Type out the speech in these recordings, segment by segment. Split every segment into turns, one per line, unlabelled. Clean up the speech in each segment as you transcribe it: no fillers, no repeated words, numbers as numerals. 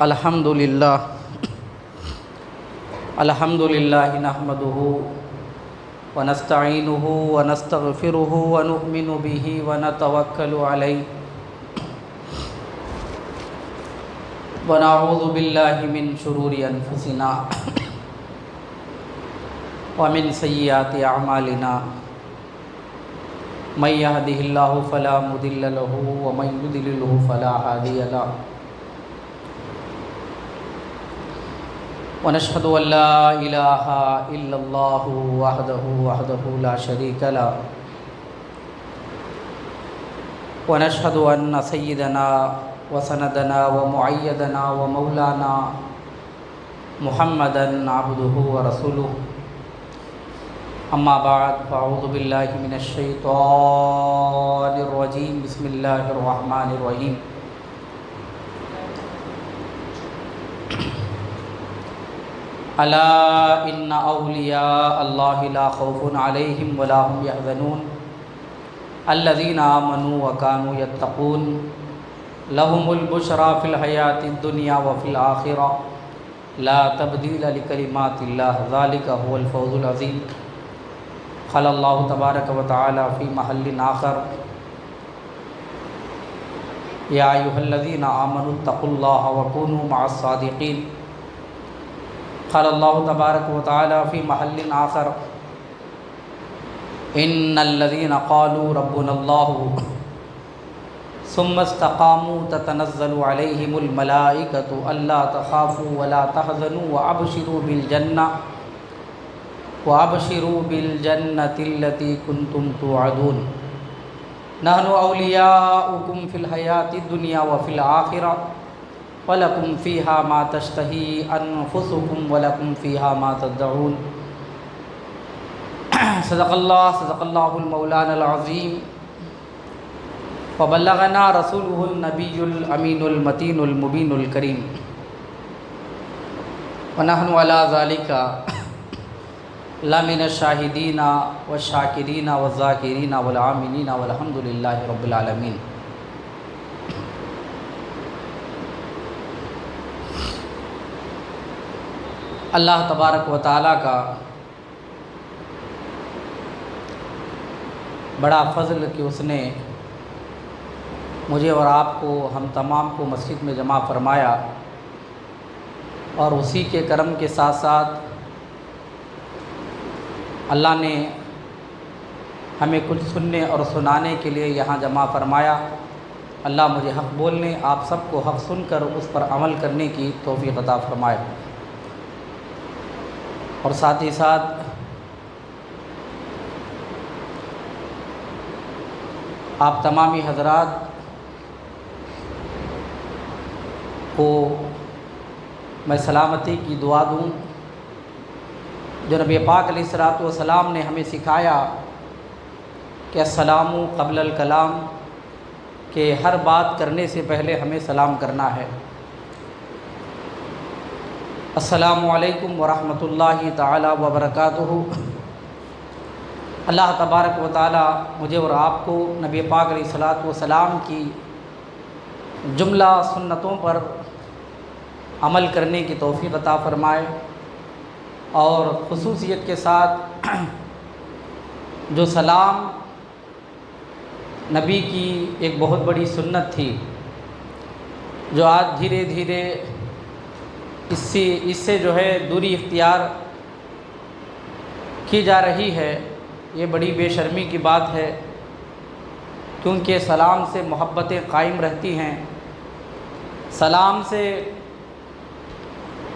الحمدللہ نحمدہ ونستعینہ ونستغفرہ ونؤمن بہ ونتوکل علیہ ونعوذ باللہ من شرور انفسنا ومن سیئات اعمالنا من یہدہ اللہ فلا مضل لہ ومن یضللہ فلا ہادی لہ ونشهد أن لا إله إلا الله وحده لا شريك له ونشهد أن سيدنا وسندنا ومعيدنا ومولانا محمدا عبده ورسوله أما بعد فأعوذ بالله من الشيطان الرجيم بسم الله الرحمن الرحيم الا ان اولیاء اللہ لا خوف علیہم ولا هم يحزنون الذين آمنوا وكانوا يتقون لهم البشرى في الحياة الدنيا وفي الآخرة لا تبديل لكلمات الله ذلك هو الفوز العظيم قال الله تبارك وتعالى في محل آخر يا أيها الذين آمنوا اتقوا الله وكونوا مع الصادقين قال اللہ تبارک و تعالی فی محل آخر ان الذین قالوا ربنا اللہ ثم استقاموا تتنزل علیہم الملائکۃ الا تخافوا ولا تحزنوا وابشروا بالجنة التي كنتم توعدون نحن اولیاؤکم فی الحیاة الدنیا وفی الآخرہ وَلَكُمْ فِيهَا مَا تَشْتَهِي أَنفُسُكُمْ وَلَكُمْ فِيهَا مَا تَدَّعُونَ صدق اللہ المولانا العظیم وبلغنا رسولہ النبی الامین المتین المبین الکریم ونحن علی ذلک لمن الشاہدین والشاکرین والذاکرین والعاملین والحمد للہ رب العالمین۔ اللہ تبارک و تعالیٰ کا بڑا فضل کہ اس نے مجھے اور آپ کو ہم تمام کو مسجد میں جمع فرمایا، اور اسی کے کرم کے ساتھ ساتھ اللہ نے ہمیں کچھ سننے اور سنانے کے لیے یہاں جمع فرمایا۔ اللہ مجھے حق بولنے، آپ سب کو حق سن کر اس پر عمل کرنے کی توفیق عطا فرمائے، اور ساتھ ہی ساتھ آپ تمامی حضرات کو میں سلامتی کی دعا دوں۔ جو نبی پاک علیہ الصلوۃ والسلام نے ہمیں سکھایا کہ السلام قبل الکلام، کہ ہر بات کرنے سے پہلے ہمیں سلام کرنا ہے۔ السلام علیکم ورحمۃ اللہ تعالی وبرکاتہ۔ اللہ تبارک و تعالی مجھے اور آپ کو نبی پاک علیہ الصلوۃ والسلام کی جملہ سنتوں پر عمل کرنے کی توفیق عطا فرمائے، اور خصوصیت کے ساتھ جو سلام نبی کی ایک بہت بڑی سنت تھی، جو آج دھیرے دھیرے اس سے جو ہے دوری اختیار کی جا رہی ہے، یہ بڑی بے شرمی کی بات ہے، کیونکہ سلام سے محبتیں قائم رہتی ہیں، سلام سے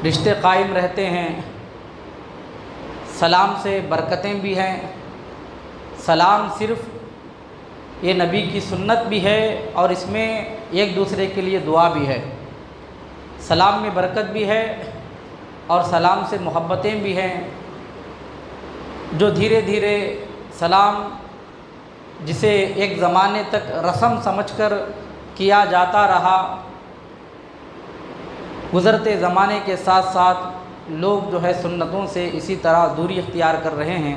رشتے قائم رہتے ہیں، سلام سے برکتیں بھی ہیں۔ سلام صرف یہ نبی کی سنت بھی ہے، اور اس میں ایک دوسرے کے لیے دعا بھی ہے۔ سلام میں برکت بھی ہے اور سلام سے محبتیں بھی ہیں۔ جو دھیرے دھیرے سلام جسے ایک زمانے تک رسم سمجھ کر کیا جاتا رہا، گزرتے زمانے کے ساتھ ساتھ لوگ جو ہے سنتوں سے اسی طرح دوری اختیار کر رہے ہیں۔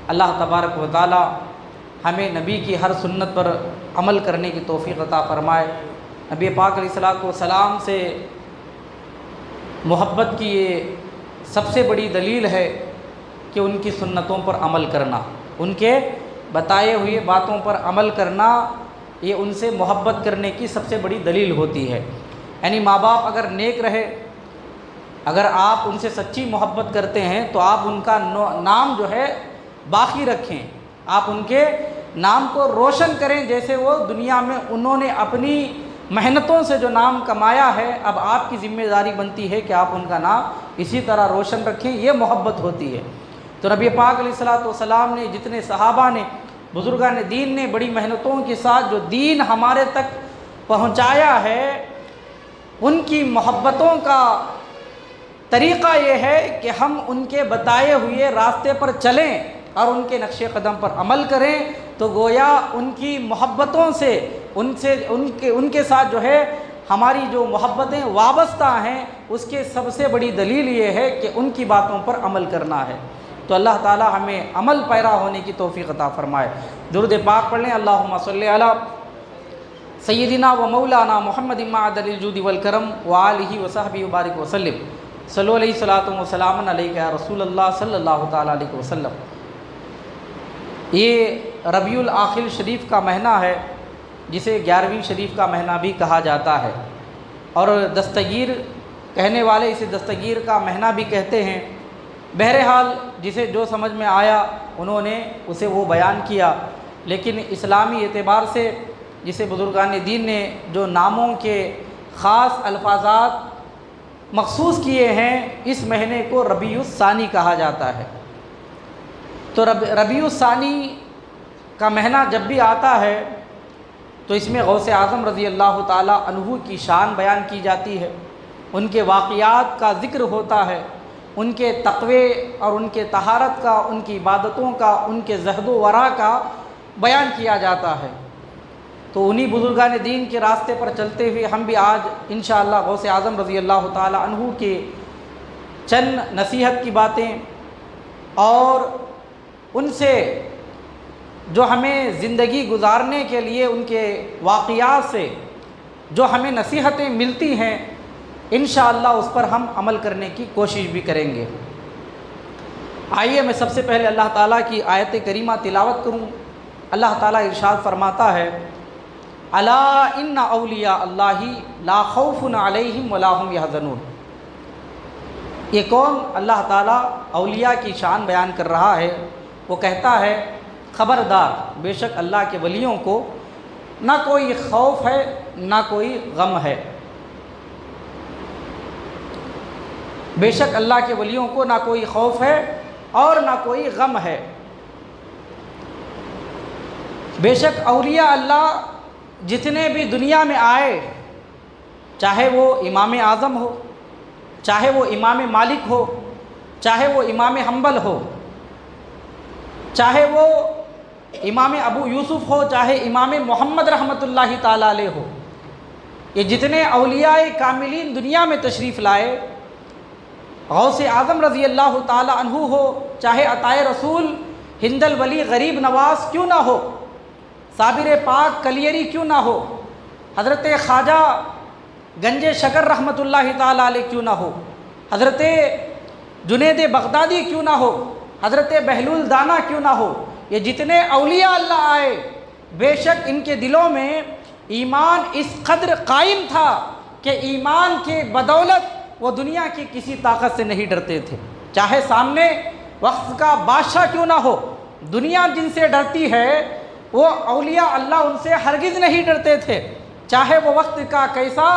اللہ تبارک و تعالی ہمیں نبی کی ہر سنت پر عمل کرنے کی توفیق عطا فرمائے، نبی پاک علیہ الصلوۃ والسلام سے محبت کی یہ سب سے بڑی دلیل ہے کہ ان کی سنتوں پر عمل کرنا، ان کے بتائے ہوئے باتوں پر عمل کرنا، یہ ان سے محبت کرنے کی سب سے بڑی دلیل ہوتی ہے۔ یعنی ماں باپ اگر نیک رہے، اگر آپ ان سے سچی محبت کرتے ہیں تو آپ ان کا نام جو ہے باقی رکھیں، آپ ان کے نام کو روشن کریں، جیسے وہ دنیا میں انہوں نے اپنی محنتوں سے جو نام کمایا ہے، اب آپ کی ذمہ داری بنتی ہے کہ آپ ان کا نام اسی طرح روشن رکھیں، یہ محبت ہوتی ہے۔ تو نبی پاک علیہ الصلوۃ والسلام نے، جتنے صحابہ نے، بزرگان دین نے بڑی محنتوں کے ساتھ جو دین ہمارے تک پہنچایا ہے، ان کی محبتوں کا طریقہ یہ ہے کہ ہم ان کے بتائے ہوئے راستے پر چلیں اور ان کے نقش قدم پر عمل کریں، تو گویا ان کی محبتوں سے ان کے ساتھ جو ہے ہماری جو محبتیں وابستہ ہیں، اس کے سب سے بڑی دلیل یہ ہے کہ ان کی باتوں پر عمل کرنا ہے۔ تو اللہ تعالی ہمیں عمل پیرا ہونے کی توفیق عطا فرمائے۔ درود پاک پڑھ لیں۔ اللہم صلی علی سیدنا و مولانا محمد معدن الجود والکرم وآلہ وصحبہ وبارک وسلم۔ صلو علیہ الصلاۃ والسلام علیک یا رسول اللہ صلی اللہ تعالیٰ علیہ وسلم۔ یہ ربیع الاخر شریف کا مہینہ ہے، جسے 11ویں شریف کا مہینہ بھی کہا جاتا ہے، اور دستگیر کہنے والے اسے دستگیر کا مہینہ بھی کہتے ہیں۔ بہرحال جسے جو سمجھ میں آیا انہوں نے اسے وہ بیان کیا، لیکن اسلامی اعتبار سے جسے بزرگان دین نے جو ناموں کے خاص الفاظات مخصوص کیے ہیں، اس مہینے کو ربیع الثانی کہا جاتا ہے۔ تو ربیع الثانی کا مہینہ جب بھی آتا ہے تو اس میں غوث اعظم رضی اللہ تعالیٰ عنہ کی شان بیان کی جاتی ہے، ان کے واقعات کا ذکر ہوتا ہے، ان کے تقوی اور ان کے طہارت کا، ان کی عبادتوں کا، ان کے زہد و ورع کا بیان کیا جاتا ہے۔ تو انہی بزرگان دین کے راستے پر چلتے ہوئے ہم بھی آج انشاءاللہ غوث اعظم رضی اللہ تعالیٰ عنہ کے چند نصیحت کی باتیں اور ان سے جو ہمیں زندگی گزارنے کے لیے ان کے واقعات سے جو ہمیں نصیحتیں ملتی ہیں، انشاءاللہ اس پر ہم عمل کرنے کی کوشش بھی کریں گے۔ آئیے میں سب سے پہلے اللہ تعالیٰ کی آیت کریمہ تلاوت کروں۔ اللہ تعالیٰ ارشاد فرماتا ہے، الا ان اولیاء اللہ لا خوف علیہم ولا هم یحزنون۔ یہ کون اللہ تعالیٰ اولیاء کی شان بیان کر رہا ہے؟ وہ کہتا ہے، خبردار، بے شک اللہ کے ولیوں کو نہ کوئی خوف ہے نہ کوئی غم ہے۔ بے شک اللہ کے ولیوں کو نہ کوئی خوف ہے اور نہ کوئی غم ہے۔ بے شک اولیاء اللہ جتنے بھی دنیا میں آئے، چاہے وہ امام اعظم ہو، چاہے وہ امام مالک ہو، چاہے وہ امام حنبل ہو، چاہے وہ امام ابو یوسف ہو، چاہے امام محمد رحمۃ اللہ تعالیٰ علیہ ہو، یہ جتنے اولیاء کاملین دنیا میں تشریف لائے، غوث اعظم رضی اللہ تعالیٰ عنہ ہو، چاہے عطائے رسول ہند الولی غریب نواز کیوں نہ ہو، صابر پاک کلیری کیوں نہ ہو، حضرت خواجہ گنج شکر رحمۃ اللہ تعالیٰ علیہ کیوں نہ ہو، حضرت جنید بغدادی کیوں نہ ہو، حضرت بہلول دانا کیوں نہ ہو، یہ جتنے اولیاء اللہ آئے، بے شک ان کے دلوں میں ایمان اس قدر قائم تھا کہ ایمان کے بدولت وہ دنیا کی کسی طاقت سے نہیں ڈرتے تھے، چاہے سامنے وقت کا بادشاہ کیوں نہ ہو۔ دنیا جن سے ڈرتی ہے وہ اولیاء اللہ ان سے ہرگز نہیں ڈرتے تھے، چاہے وہ وقت کا کیسا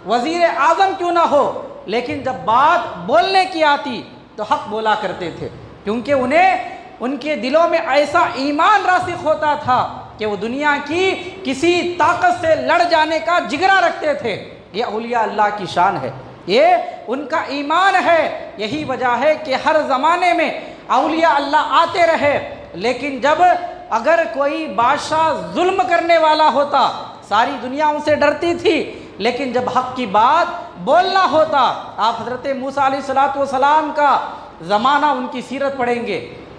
وزیر اعظم کیوں نہ ہو، لیکن جب بات بولنے کی آتی تو حق بولا کرتے تھے، کیونکہ انہیں ان کے دلوں میں ایسا ایمان راسخ ہوتا تھا کہ وہ دنیا کی کسی طاقت سے لڑ جانے کا جگرا رکھتے تھے۔ یہ اولیاء اللہ کی شان ہے، یہ ان کا ایمان ہے۔ یہی وجہ ہے کہ ہر زمانے میں اولیاء اللہ آتے رہے، لیکن جب اگر کوئی بادشاہ ظلم کرنے والا ہوتا، ساری دنیا ان سے ڈرتی تھی، لیکن جب حق کی بات بولنا ہوتا، آپ حضرت موسیٰ علیہ السلام کا زمانہ ان کی سیرت پڑھیں گے۔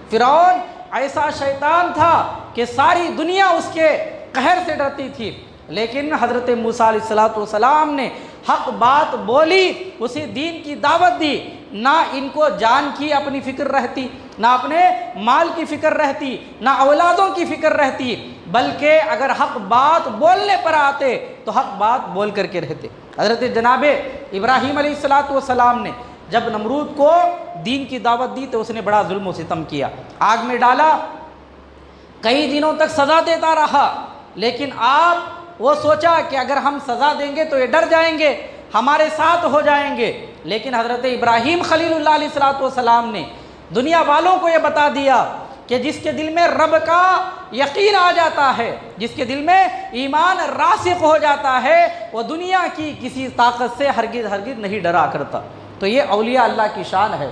فرعون ایسا شیطان تھا کہ ساری دنیا اس کے قہر سے ڈرتی تھی، لیکن حضرت موسیٰ علیہ السلام نے حق بات بولی، اسی دین کی دعوت دی، نہ ان کو جان کی اپنی فکر رہتی، نہ اپنے مال کی فکر رہتی، نہ اولادوں کی فکر رہتی، بلکہ اگر حق بات بولنے پر آتے تو حق بات بول کر کے رہتے۔ حضرت جناب ابراہیم علیہ السلام نے جب نمرود کو دین کی دعوت دی تو اس نے بڑا ظلم و ستم کیا، آگ میں ڈالا، کئی دنوں تک سزا دیتا رہا، لیکن آپ وہ سوچا کہ اگر ہم سزا دیں گے تو یہ ڈر جائیں گے، ہمارے ساتھ ہو جائیں گے، لیکن حضرت ابراہیم خلیل اللہ علیہ السلام نے دنیا والوں کو یہ بتا دیا کہ جس کے دل میں رب کا یقین آ جاتا ہے، جس کے دل میں ایمان راسخ ہو جاتا ہے، وہ دنیا کی کسی طاقت سے ہرگز ہرگز نہیں ڈرا کرتا۔ تو یہ اولیاء اللہ کی شان ہے۔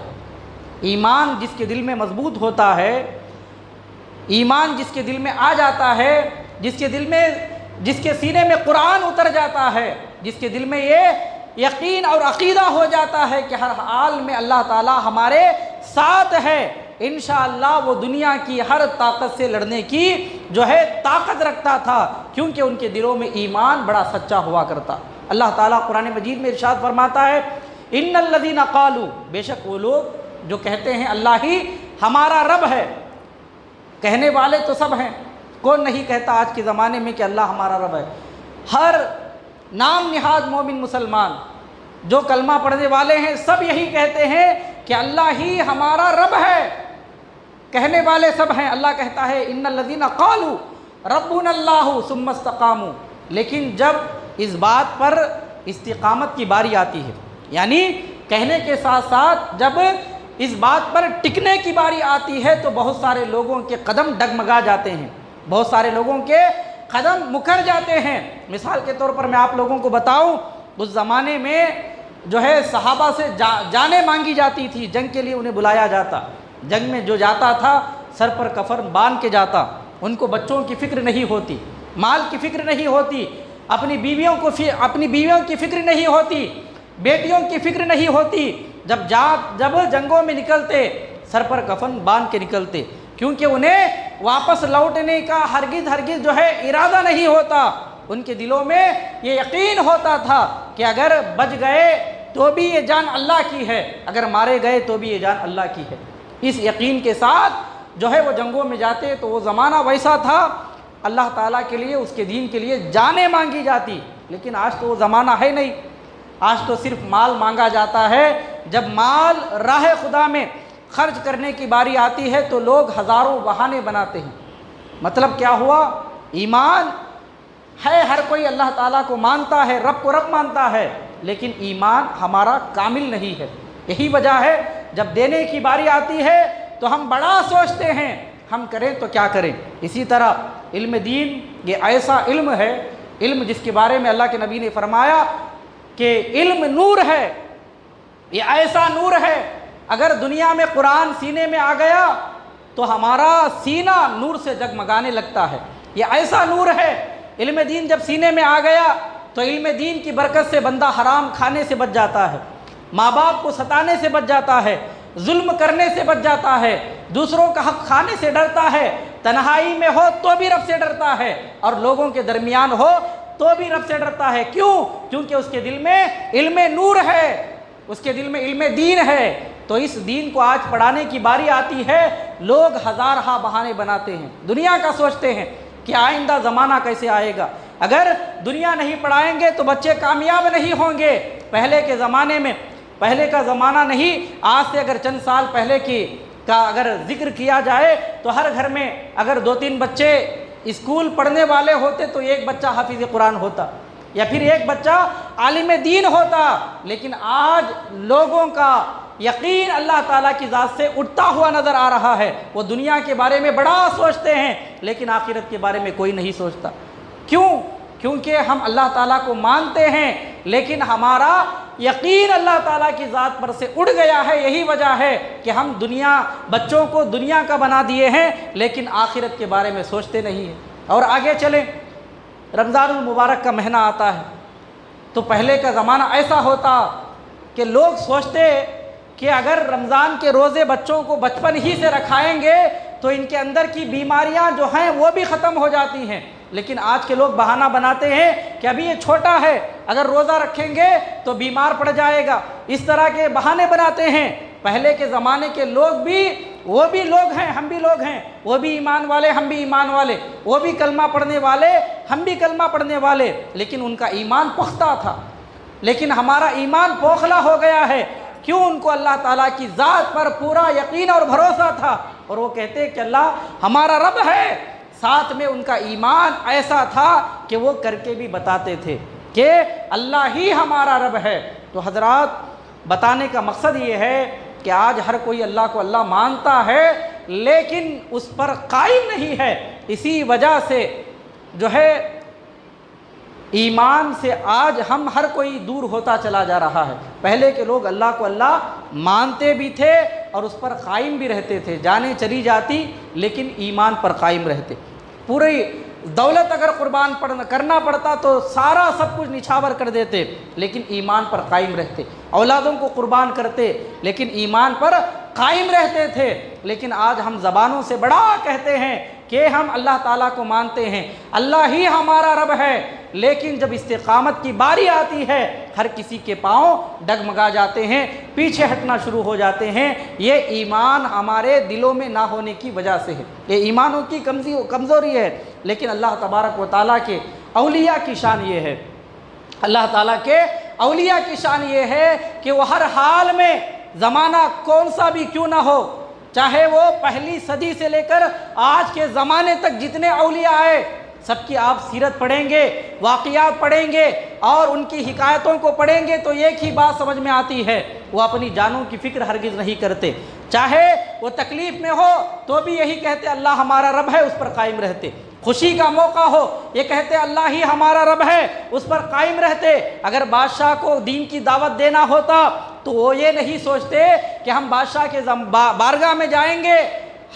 ایمان جس کے دل میں مضبوط ہوتا ہے، ایمان جس کے دل میں آ جاتا ہے، جس کے سینے میں قرآن اتر جاتا ہے، جس کے دل میں یہ یقین اور عقیدہ ہو جاتا ہے کہ ہر حال میں اللہ تعالی ہمارے ساتھ ہے، انشاءاللہ وہ دنیا کی ہر طاقت سے لڑنے کی جو ہے طاقت رکھتا تھا، کیونکہ ان کے دلوں میں ایمان بڑا سچا ہوا کرتا۔ اللہ تعالیٰ قرآن مجید میں ارشاد فرماتا ہے، ان الذین قالوا، بے شک وہ لوگ جو کہتے ہیں اللہ ہی ہمارا رب ہے۔ کہنے والے تو سب ہیں، کون نہیں کہتا آج کے زمانے میں کہ اللہ ہمارا رب ہے؟ ہر نام نہاد مومن مسلمان جو کلمہ پڑھنے والے ہیں سب یہی کہتے ہیں کہ اللہ ہی ہمارا رب ہے، کہنے والے سب ہیں۔ اللہ کہتا ہے ان الذین قالوا ربنا اللہ ثم استقاموا، لیکن جب اس بات پر استقامت کی باری آتی ہے، یعنی کہنے کے ساتھ ساتھ جب اس بات پر ٹکنے کی باری آتی ہے تو بہت سارے لوگوں کے قدم ڈگمگا جاتے ہیں، بہت سارے لوگوں کے قدم مکر جاتے ہیں۔ مثال کے طور پر میں آپ لوگوں کو بتاؤں، اس زمانے میں جو ہے صحابہ سے جانیں مانگی جاتی تھی، جنگ کے لیے انہیں بلایا جاتا، جنگ میں جو جاتا تھا سر پر کفن باندھ کے جاتا، ان کو بچوں کی فکر نہیں ہوتی، مال کی فکر نہیں ہوتی، اپنی بیویوں کی فکر نہیں ہوتی، بیٹیوں کی فکر نہیں ہوتی۔ جب جنگوں میں نکلتے سر پر کفن باندھ کے نکلتے، کیونکہ انہیں واپس لوٹنے کا ہرگز جو ہے ارادہ نہیں ہوتا، ان کے دلوں میں یہ یقین ہوتا تھا کہ اگر بچ گئے تو بھی یہ جان اللہ کی ہے، اگر مارے گئے تو بھی یہ جان اللہ کی ہے۔ اس یقین کے ساتھ جو ہے وہ جنگوں میں جاتے، تو وہ زمانہ ویسا تھا اللہ تعالیٰ کے لیے، اس کے دین کے لیے جانیں مانگی جاتی، لیکن آج تو وہ زمانہ ہے نہیں۔ آج تو صرف مال مانگا جاتا ہے، جب مال راہ خدا میں خرچ کرنے کی باری آتی ہے تو لوگ ہزاروں بہانے بناتے ہیں۔ مطلب کیا ہوا؟ ایمان ہے، ہر کوئی اللہ تعالیٰ کو مانتا ہے، رب کو رب مانتا ہے، لیکن ایمان ہمارا کامل نہیں ہے۔ یہی وجہ ہے جب دینے کی باری آتی ہے تو ہم بڑا سوچتے ہیں ہم کریں تو کیا کریں۔ اسی طرح علم دین یہ ایسا علم ہے، علم جس کے بارے میں اللہ کے نبی نے فرمایا کہ علم نور ہے، یہ ایسا نور ہے اگر دنیا میں قرآن سینے میں آ گیا تو ہمارا سینہ نور سے جگمگانے لگتا ہے۔ یہ ایسا نور ہے، علم دین جب سینے میں آ گیا تو علم دین کی برکت سے بندہ حرام کھانے سے بچ جاتا ہے، ماں باپ کو ستانے سے بچ جاتا ہے، ظلم کرنے سے بچ جاتا ہے، دوسروں کا حق کھانے سے ڈرتا ہے، تنہائی میں ہو تو بھی رب سے ڈرتا ہے، اور لوگوں کے درمیان ہو تو بھی رب سے ڈرتا ہے۔ کیوں؟ کیونکہ اس کے دل میں علم نور ہے، اس کے دل میں علم دین ہے۔ تو اس دین کو آج پڑھانے کی باری آتی ہے، لوگ ہزارہا بہانے بناتے ہیں، دنیا کا سوچتے ہیں کہ آئندہ زمانہ کیسے آئے گا، اگر دنیا نہیں پڑھائیں گے تو بچے کامیاب نہیں ہوں گے۔ پہلے کے زمانے میں، پہلے کا زمانہ نہیں، آج سے اگر چند سال پہلے کا اگر ذکر کیا جائے تو ہر گھر میں اگر 2-3 بچے اسکول پڑھنے والے ہوتے تو ایک بچہ حافظ قرآن ہوتا یا پھر ایک بچہ عالم دین ہوتا۔ لیکن آج لوگوں کا یقین اللہ تعالیٰ کی ذات سے اٹھتا ہوا نظر آ رہا ہے، وہ دنیا کے بارے میں بڑا سوچتے ہیں لیکن آخرت کے بارے میں کوئی نہیں سوچتا۔ کیوں؟ کیونکہ ہم اللہ تعالیٰ کو مانتے ہیں لیکن ہمارا یقین اللہ تعالیٰ کی ذات پر سے اڑ گیا ہے۔ یہی وجہ ہے کہ ہم بچوں کو دنیا کا بنا دیے ہیں لیکن آخرت کے بارے میں سوچتے نہیں ہیں۔ اور آگے چلیں، رمضان المبارک کا مہینہ آتا ہے تو پہلے کا زمانہ ایسا ہوتا کہ لوگ سوچتے کہ اگر رمضان کے روزے بچوں کو بچپن ہی سے رکھائیں گے تو ان کے اندر کی بیماریاں جو ہیں وہ بھی ختم ہو جاتی ہیں۔ لیکن آج کے لوگ بہانہ بناتے ہیں کہ ابھی یہ چھوٹا ہے، اگر روزہ رکھیں گے تو بیمار پڑ جائے گا، اس طرح کے بہانے بناتے ہیں۔ پہلے کے زمانے کے لوگ بھی، وہ بھی لوگ ہیں، ہم بھی لوگ ہیں، وہ بھی ایمان والے، ہم بھی ایمان والے، وہ بھی کلمہ پڑھنے والے، ہم بھی کلمہ پڑھنے والے، لیکن ان کا ایمان پختہ تھا۔ لیکن ہمارا ایمان بوکھلا ہو گیا ہے۔ کیوں؟ ان کو اللہ تعالیٰ کی ذات پر پورا یقین اور بھروسہ تھا، اور وہ کہتے کہ اللہ ہمارا رب ہے، ساتھ میں ان کا ایمان ایسا تھا کہ وہ کر کے بھی بتاتے تھے کہ اللہ ہی ہمارا رب ہے۔ تو حضرات، بتانے کا مقصد یہ ہے کہ آج ہر کوئی اللہ کو اللہ مانتا ہے لیکن اس پر قائم نہیں ہے، اسی وجہ سے جو ہے ایمان سے آج ہم ہر کوئی دور ہوتا چلا جا رہا ہے۔ پہلے کے لوگ اللہ کو اللہ مانتے بھی تھے اور اس پر قائم بھی رہتے تھے، جانیں چلی جاتی لیکن ایمان پر قائم رہتے۔ پوری دولت اگر قربان کرنا پڑتا تو سارا سب کچھ نچھاور کر دیتے، لیکن ایمان پر قائم رہتے۔ اولادوں کو قربان کرتے لیکن ایمان پر قائم رہتے تھے۔ لیکن آج ہم زبانوں سے بڑا کہتے ہیں کہ ہم اللہ تعالیٰ کو مانتے ہیں، اللہ ہی ہمارا رب ہے، لیکن جب استقامت کی باری آتی ہے ہر کسی کے پاؤں ڈگمگا جاتے ہیں، پیچھے ہٹنا شروع ہو جاتے ہیں۔ یہ ایمان ہمارے دلوں میں نہ ہونے کی وجہ سے ہے، یہ ایمانوں کی کمزوری ہے۔ لیکن اللہ تبارک و تعالیٰ کے اولیاء کی شان یہ ہے، اللہ تعالیٰ کے اولیاء کی شان یہ ہے کہ وہ ہر حال میں، زمانہ کون سا بھی کیوں نہ ہو، چاہے وہ پہلی صدی سے لے کر آج کے زمانے تک جتنے اولیاء آئے، سب کی آپ سیرت پڑھیں گے، واقعات پڑھیں گے اور ان کی حکایتوں کو پڑھیں گے تو ایک ہی بات سمجھ میں آتی ہے، وہ اپنی جانوں کی فکر ہرگز نہیں کرتے۔ چاہے وہ تکلیف میں ہو تو بھی یہی کہتے اللہ ہمارا رب ہے، اس پر قائم رہتے۔ خوشی کا موقع ہو یہ کہتے اللہ ہی ہمارا رب ہے، اس پر قائم رہتے۔ اگر بادشاہ کو دین کی دعوت دینا ہوتا تو وہ یہ نہیں سوچتے کہ ہم بادشاہ کے بارگاہ میں جائیں گے،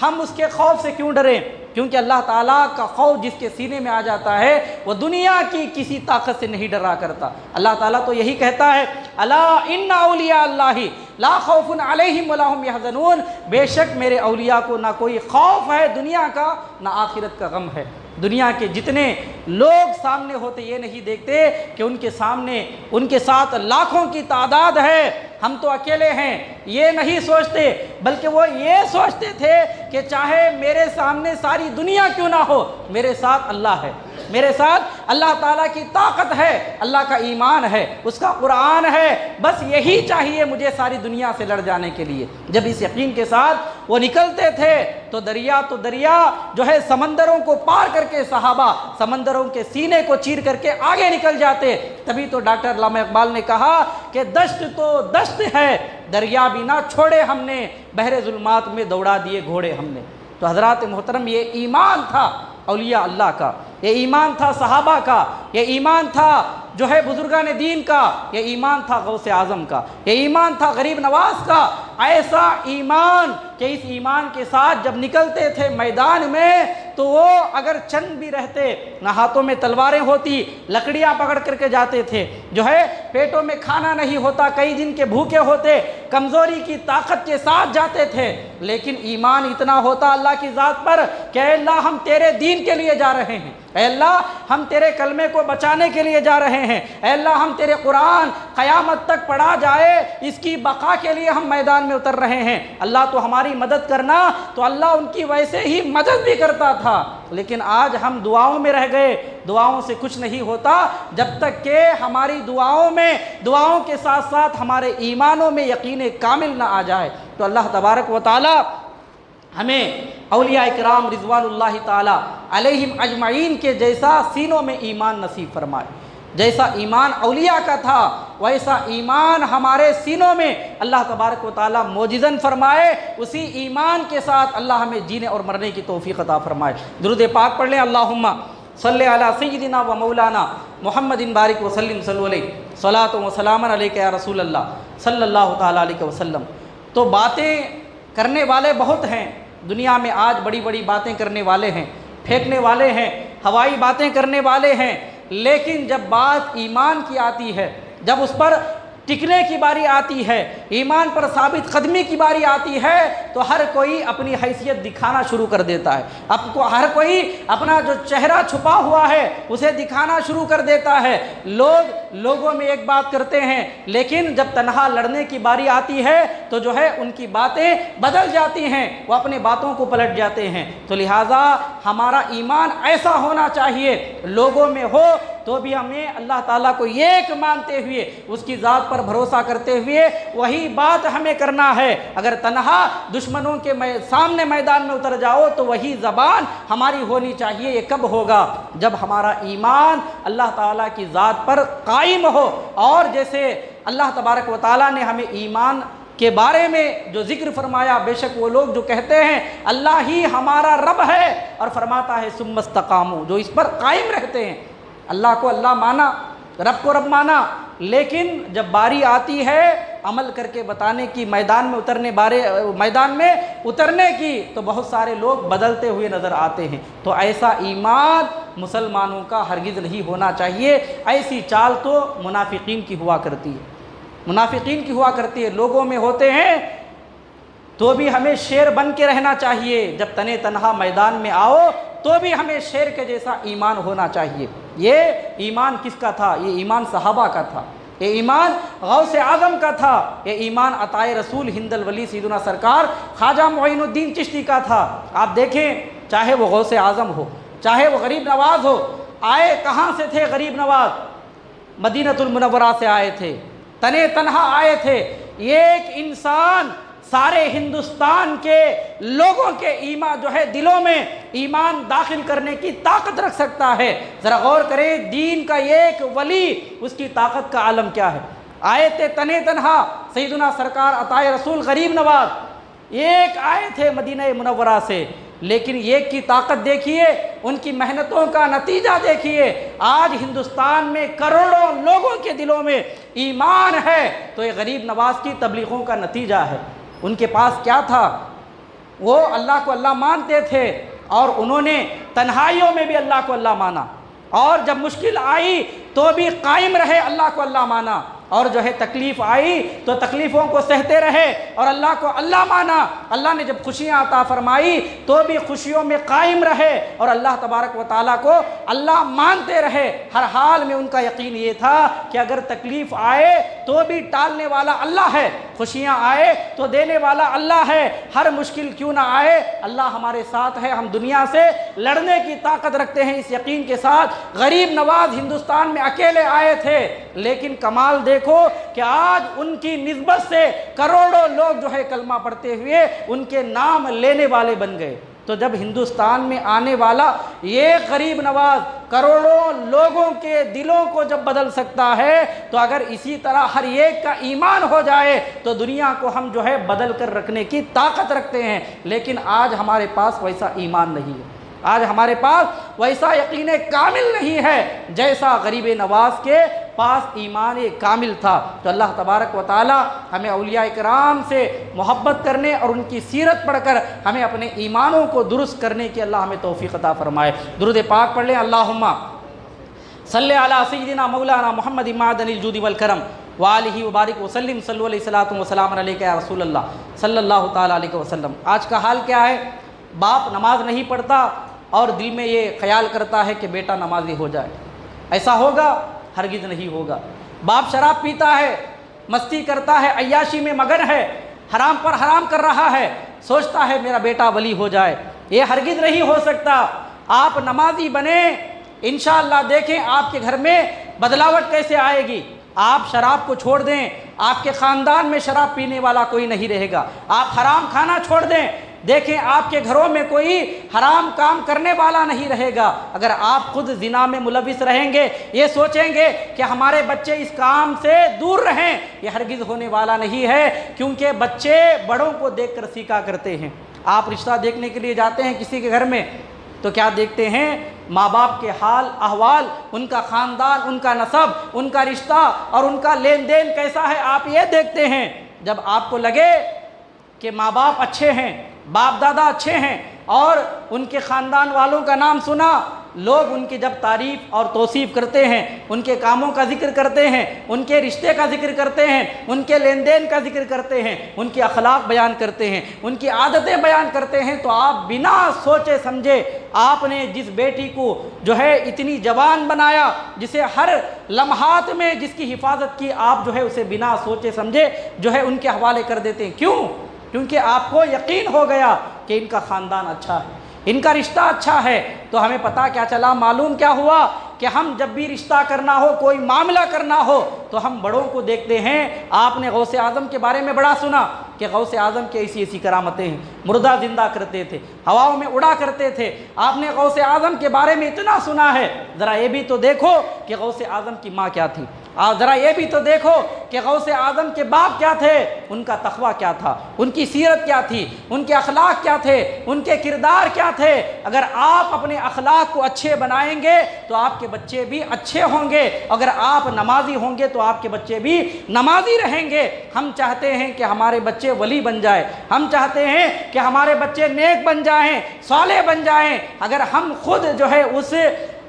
ہم اس کے خوف سے کیوں ڈریں، کیونکہ اللہ تعالیٰ کا خوف جس کے سینے میں آ جاتا ہے وہ دنیا کی کسی طاقت سے نہیں ڈرا کرتا۔ اللہ تعالیٰ تو یہی کہتا ہے الا ان اولیاء اللہ لا خوف علیہم ولا هم یحزنون، بے شک میرے اولیاء کو نہ کوئی خوف ہے دنیا کا نہ آخرت کا غم ہے۔ دنیا کے جتنے لوگ سامنے ہوتے یہ نہیں دیکھتے کہ ان کے سامنے ان کے ساتھ لاکھوں کی تعداد ہے، ہم تو اکیلے ہیں، یہ نہیں سوچتے، بلکہ وہ یہ سوچتے تھے کہ چاہے میرے سامنے ساری دنیا کیوں نہ ہو، میرے ساتھ اللہ ہے، میرے ساتھ اللہ تعالیٰ کی طاقت ہے، اللہ کا ایمان ہے، اس کا قرآن ہے، بس یہی چاہیے مجھے ساری دنیا سے لڑ جانے کے لیے۔ جب اس یقین کے ساتھ وہ نکلتے تھے تو دریا جو ہے سمندروں کو پار کر کے صحابہ سمندروں کے سینے کو چیر کر کے آگے نکل جاتے۔ تبھی تو ڈاکٹر علامہ اقبال نے کہا کہ دشت تو دشت ہے، دریا بھی نہ چھوڑے ہم نے، بحر ظلمات میں دوڑا دیے گھوڑے ہم نے۔ تو حضرات محترم، یہ ایمان تھا اولیاء اللہ کا، یہ ایمان تھا صحابہ کا، یہ ایمان تھا جو ہے بزرگان دین کا، یہ ایمان تھا غوث اعظم کا، یہ ایمان تھا غریب نواز کا۔ ایسا ایمان کہ اس ایمان کے ساتھ جب نکلتے تھے میدان میں تو وہ اگر چند بھی رہتے، نہ ہاتھوں میں تلواریں ہوتی، لکڑیاں پکڑ کر کے جاتے تھے، جو ہے پیٹوں میں کھانا نہیں ہوتا، کئی دن کے بھوکے ہوتے، کمزوری کی طاقت کے ساتھ جاتے تھے، لیکن ایمان اتنا ہوتا اللہ کی ذات پر کہ اے اللہ ہم تیرے دین کے لیے جا رہے ہیں، اے اللہ ہم تیرے کلمے کو بچانے کے لیے جا رہے ہیں، اے اللہ ہم تیرے قرآن قیامت تک پڑھا جائے اس کی بقا کے لیے ہم میدان میں اتر رہے ہیں، اللہ تو ہماری مدد کرنا، تو اللہ ان کی ویسے ہی مدد بھی کرتا تھا۔ لیکن آج ہم دعاؤں میں رہ گئے، دعاؤں سے کچھ نہیں ہوتا جب تک کہ ہماری دعاؤں کے ساتھ ساتھ ہمارے ایمانوں میں یقین کامل نہ آ جائے۔ تو اللہ تبارک و تعالی ہمیں اولیاء کرام رضوان اللہ تعالی علیہم اجمعین کے جیسا سینوں میں ایمان نصیب فرمائے، جیسا ایمان اولیاء کا تھا ویسا ایمان ہمارے سینوں میں اللہ تبارک و تعالی معجزاً فرمائے، اسی ایمان کے ساتھ اللہ ہمیں جینے اور مرنے کی توفیق عطا فرمائے۔ درود پاک پڑھ لیں، اللہم صلی علی سیدنا و مولانا محمد بارک وسلم صلی علیہ صلاۃ و سلام علیک یا رسول اللہ صلی اللہ تعالیٰ علیہ وسلم۔ تو باتیں کرنے والے بہت ہیں دنیا میں، آج بڑی بڑی باتیں کرنے والے ہیں، پھینکنے والے ہیں، ہوائی باتیں کرنے والے ہیں، لیکن جب بات ایمان کی آتی ہے، جب اس پر ٹکنے کی باری آتی ہے، ایمان پر ثابت قدمی کی باری آتی ہے تو ہر کوئی اپنی حیثیت دکھانا شروع کر دیتا ہے، ہر کوئی اپنا جو چہرہ چھپا ہوا ہے اسے دکھانا شروع کر دیتا ہے۔ لوگوں میں ایک بات کرتے ہیں لیکن جب تنہا لڑنے کی باری آتی ہے تو جو ہے ان کی باتیں بدل جاتی ہیں، وہ اپنے باتوں کو پلٹ جاتے ہیں۔ تو لہٰذا ہمارا ایمان ایسا ہونا چاہیے، لوگوں میں ہو تو بھی ہمیں اللہ تعالیٰ کو ایک مانتے ہوئے، اس کی ذات پر بھروسہ کرتے ہوئے وہی بات ہمیں کرنا ہے۔ اگر تنہا دشمنوں کے سامنے میدان میں اتر جاؤ تو وہی زبان ہماری ہونی چاہیے۔ یہ کب ہوگا؟ جب ہمارا ایمان اللہ تعالیٰ کی ذات پر قائم ہو، اور جیسے اللہ تبارک و تعالیٰ نے ہمیں ایمان کے بارے میں جو ذکر فرمایا، بے شک وہ لوگ جو کہتے ہیں اللہ ہی ہمارا رب ہے، اور فرماتا ہے ثم استقاموا، جو اس پر قائم رہتے ہیں، اللہ کو اللہ مانا، رب کو رب مانا، لیکن جب باری آتی ہے عمل کر کے بتانے کی، میدان میں اترنے کی، تو بہت سارے لوگ بدلتے ہوئے نظر آتے ہیں۔ تو ایسا ایمان مسلمانوں کا ہرگز نہیں ہونا چاہیے۔ ایسی چال تو منافقین کی ہوا کرتی ہے، لوگوں میں ہوتے ہیں تو بھی ہمیں شیر بن کے رہنا چاہیے، جب تنے تنہا میدان میں آؤ تو بھی ہمیں شیر کے جیسا ایمان ہونا چاہیے۔ یہ ایمان کس کا تھا؟ یہ ایمان صحابہ کا تھا، یہ ایمان غوث اعظم کا تھا، یہ ایمان عطائے رسول ہند الولی سیدنا سرکار خواجہ معین الدین چشتی کا تھا۔ آپ دیکھیں، چاہے وہ غوث اعظم ہو، چاہے وہ غریب نواز ہو، آئے کہاں سے تھے غریب نواز؟ مدینہ المنورہ سے آئے تھے، تنے تنہا آئے تھے۔ ایک انسان سارے ہندوستان کے لوگوں کے ایمان جو ہے دلوں میں ایمان داخل کرنے کی طاقت رکھ سکتا ہے۔ ذرا غور کریں، دین کا ایک ولی، اس کی طاقت کا عالم کیا ہے؟ آئے تھے تنے تنہا سیدنا سرکار عطائے رسول غریب نواز، ایک آئے تھے مدینہ منورہ سے، لیکن ایک کی طاقت دیکھیے، ان کی محنتوں کا نتیجہ دیکھیے۔ آج ہندوستان میں کروڑوں لوگوں کے دلوں میں ایمان ہے، تو یہ غریب نواز کی تبلیغوں کا نتیجہ ہے۔ ان کے پاس کیا تھا؟ وہ اللہ کو اللہ مانتے تھے، اور انہوں نے تنہائیوں میں بھی اللہ کو اللہ مانا، اور جب مشکل آئی تو بھی قائم رہے، اللہ کو اللہ مانا، اور جو ہے تکلیف آئی تو تکلیفوں کو سہتے رہے اور اللہ کو اللہ مانا۔ اللہ نے جب خوشیاں عطا فرمائی تو بھی خوشیوں میں قائم رہے اور اللہ تبارک و تعالیٰ کو اللہ مانتے رہے۔ ہر حال میں ان کا یقین یہ تھا کہ اگر تکلیف آئے تو بھی ٹالنے والا اللہ ہے، خوشیاں آئے تو دینے والا اللہ ہے، ہر مشکل کیوں نہ آئے اللہ ہمارے ساتھ ہے، ہم دنیا سے لڑنے کی طاقت رکھتے ہیں۔ اس یقین کے ساتھ غریب نواز ہندوستان میں اکیلے آئے تھے، لیکن کمال دیکھو کہ آج ان کی نسبت سے کروڑوں لوگ جو ہے کلمہ پڑھتے ہوئے ان کے نام لینے والے بن گئے۔ تو جب ہندوستان میں آنے والا یہ غریب نواز کروڑوں لوگوں کے دلوں کو جب بدل سکتا ہے، تو اگر اسی طرح ہر ایک کا ایمان ہو جائے تو دنیا کو ہم جو ہے بدل کر رکھنے کی طاقت رکھتے ہیں۔ لیکن آج ہمارے پاس ویسا ایمان نہیں ہے، آج ہمارے پاس ویسا یقین کامل نہیں ہے جیسا غریب نواز کے پاس ایمان کامل تھا۔ تو اللہ تبارک و تعالی ہمیں اولیاء کرام سے محبت کرنے اور ان کی سیرت پڑھ کر ہمیں اپنے ایمانوں کو درست کرنے کی اللہ ہمیں توفیق عطا فرمائے۔ درود پاک پڑھ لیں۔ اللہم صلی علی سیدنا مولانا محمد معدن الجود والکرم وآلہ وبارک وسلم، صلی علیہ الصلوۃ والسلام علیک یا رسول اللہ صلی اللہ تعالیٰ علیہ وسلم۔ آج کا حال کیا ہے؟ باپ نماز نہیں پڑھتا اور دل میں یہ خیال کرتا ہے کہ بیٹا نمازی ہو جائے۔ ایسا ہوگا؟ ہرگز نہیں ہوگا۔ باپ شراب پیتا ہے، مستی کرتا ہے، عیاشی میں مگن ہے، حرام پر حرام کر رہا ہے، سوچتا ہے میرا بیٹا ولی ہو جائے۔ یہ ہرگز نہیں ہو سکتا۔ آپ نمازی بنیں، انشاءاللہ دیکھیں آپ کے گھر میں بدلاوٹ کیسے آئے گی۔ آپ شراب کو چھوڑ دیں، آپ کے خاندان میں شراب پینے والا کوئی نہیں رہے گا۔ آپ حرام کھانا چھوڑ دیں، دیکھیں آپ کے گھروں میں کوئی حرام کام کرنے والا نہیں رہے گا۔ اگر آپ خود زنا میں ملوث رہیں گے، یہ سوچیں گے کہ ہمارے بچے اس کام سے دور رہیں، یہ ہرگز ہونے والا نہیں ہے، کیونکہ بچے بڑوں کو دیکھ کر سیکھا کرتے ہیں۔ آپ رشتہ دیکھنے کے لیے جاتے ہیں کسی کے گھر میں تو کیا دیکھتے ہیں؟ ماں باپ کے حال احوال، ان کا خاندان، ان کا نسب، ان کا رشتہ اور ان کا لین دین کیسا ہے، آپ یہ دیکھتے ہیں۔ جب آپ کو لگے کہ ماں باپ اچھے ہیں، باپ دادا اچھے ہیں اور ان کے خاندان والوں کا نام سنا، لوگ ان کی جب تعریف اور توصیف کرتے ہیں، ان کے کاموں کا ذکر کرتے ہیں، ان کے رشتے کا ذکر کرتے ہیں، ان کے لین دین کا ذکر کرتے ہیں، ان کے اخلاق بیان کرتے ہیں، ان کی عادتیں بیان کرتے ہیں، تو آپ بنا سوچے سمجھے آپ نے جس بیٹی کو جو ہے اتنی جوان بنایا، جسے ہر لمحات میں جس کی حفاظت کی، آپ جو ہے اسے بنا سوچے سمجھے جو ہے ان کے حوالے کر دیتے ہیں۔ کیوں؟ کیونکہ آپ کو یقین ہو گیا کہ ان کا خاندان اچھا ہے، ان کا رشتہ اچھا ہے۔ تو ہمیں پتہ کیا چلا، معلوم کیا ہوا کہ ہم جب بھی رشتہ کرنا ہو، کوئی معاملہ کرنا ہو، تو ہم بڑوں کو دیکھتے ہیں۔ آپ نے غوث اعظم کے بارے میں بڑا سنا کہ غوث اعظم کی ایسی ایسی کرامتیں ہیں، مردہ زندہ کرتے تھے، ہواؤں میں اڑا کرتے تھے۔ آپ نے غوث اعظم کے بارے میں اتنا سنا ہے، ذرا یہ بھی تو دیکھو کہ غوث اعظم کی ماں کیا تھی، ذرا یہ بھی تو دیکھو کہ غوث اعظم کے باپ کیا تھے، ان کا تقویٰ کیا تھا، ان کی سیرت کیا تھی، ان کے اخلاق کیا تھے، ان کے کردار کیا تھے۔ اگر آپ اپنے اخلاق کو اچھے بنائیں گے تو آپ کے بچے بھی اچھے ہوں گے، اگر آپ نمازی ہوں گے تو آپ کے بچے بھی نمازی رہیں گے۔ ہم چاہتے ہیں کہ ہمارے بچے ولی بن جائیں، ہم چاہتے ہیں کہ ہمارے بچے نیک بن جائیں، صالح بن جائیں۔ اگر ہم خود جو ہے اس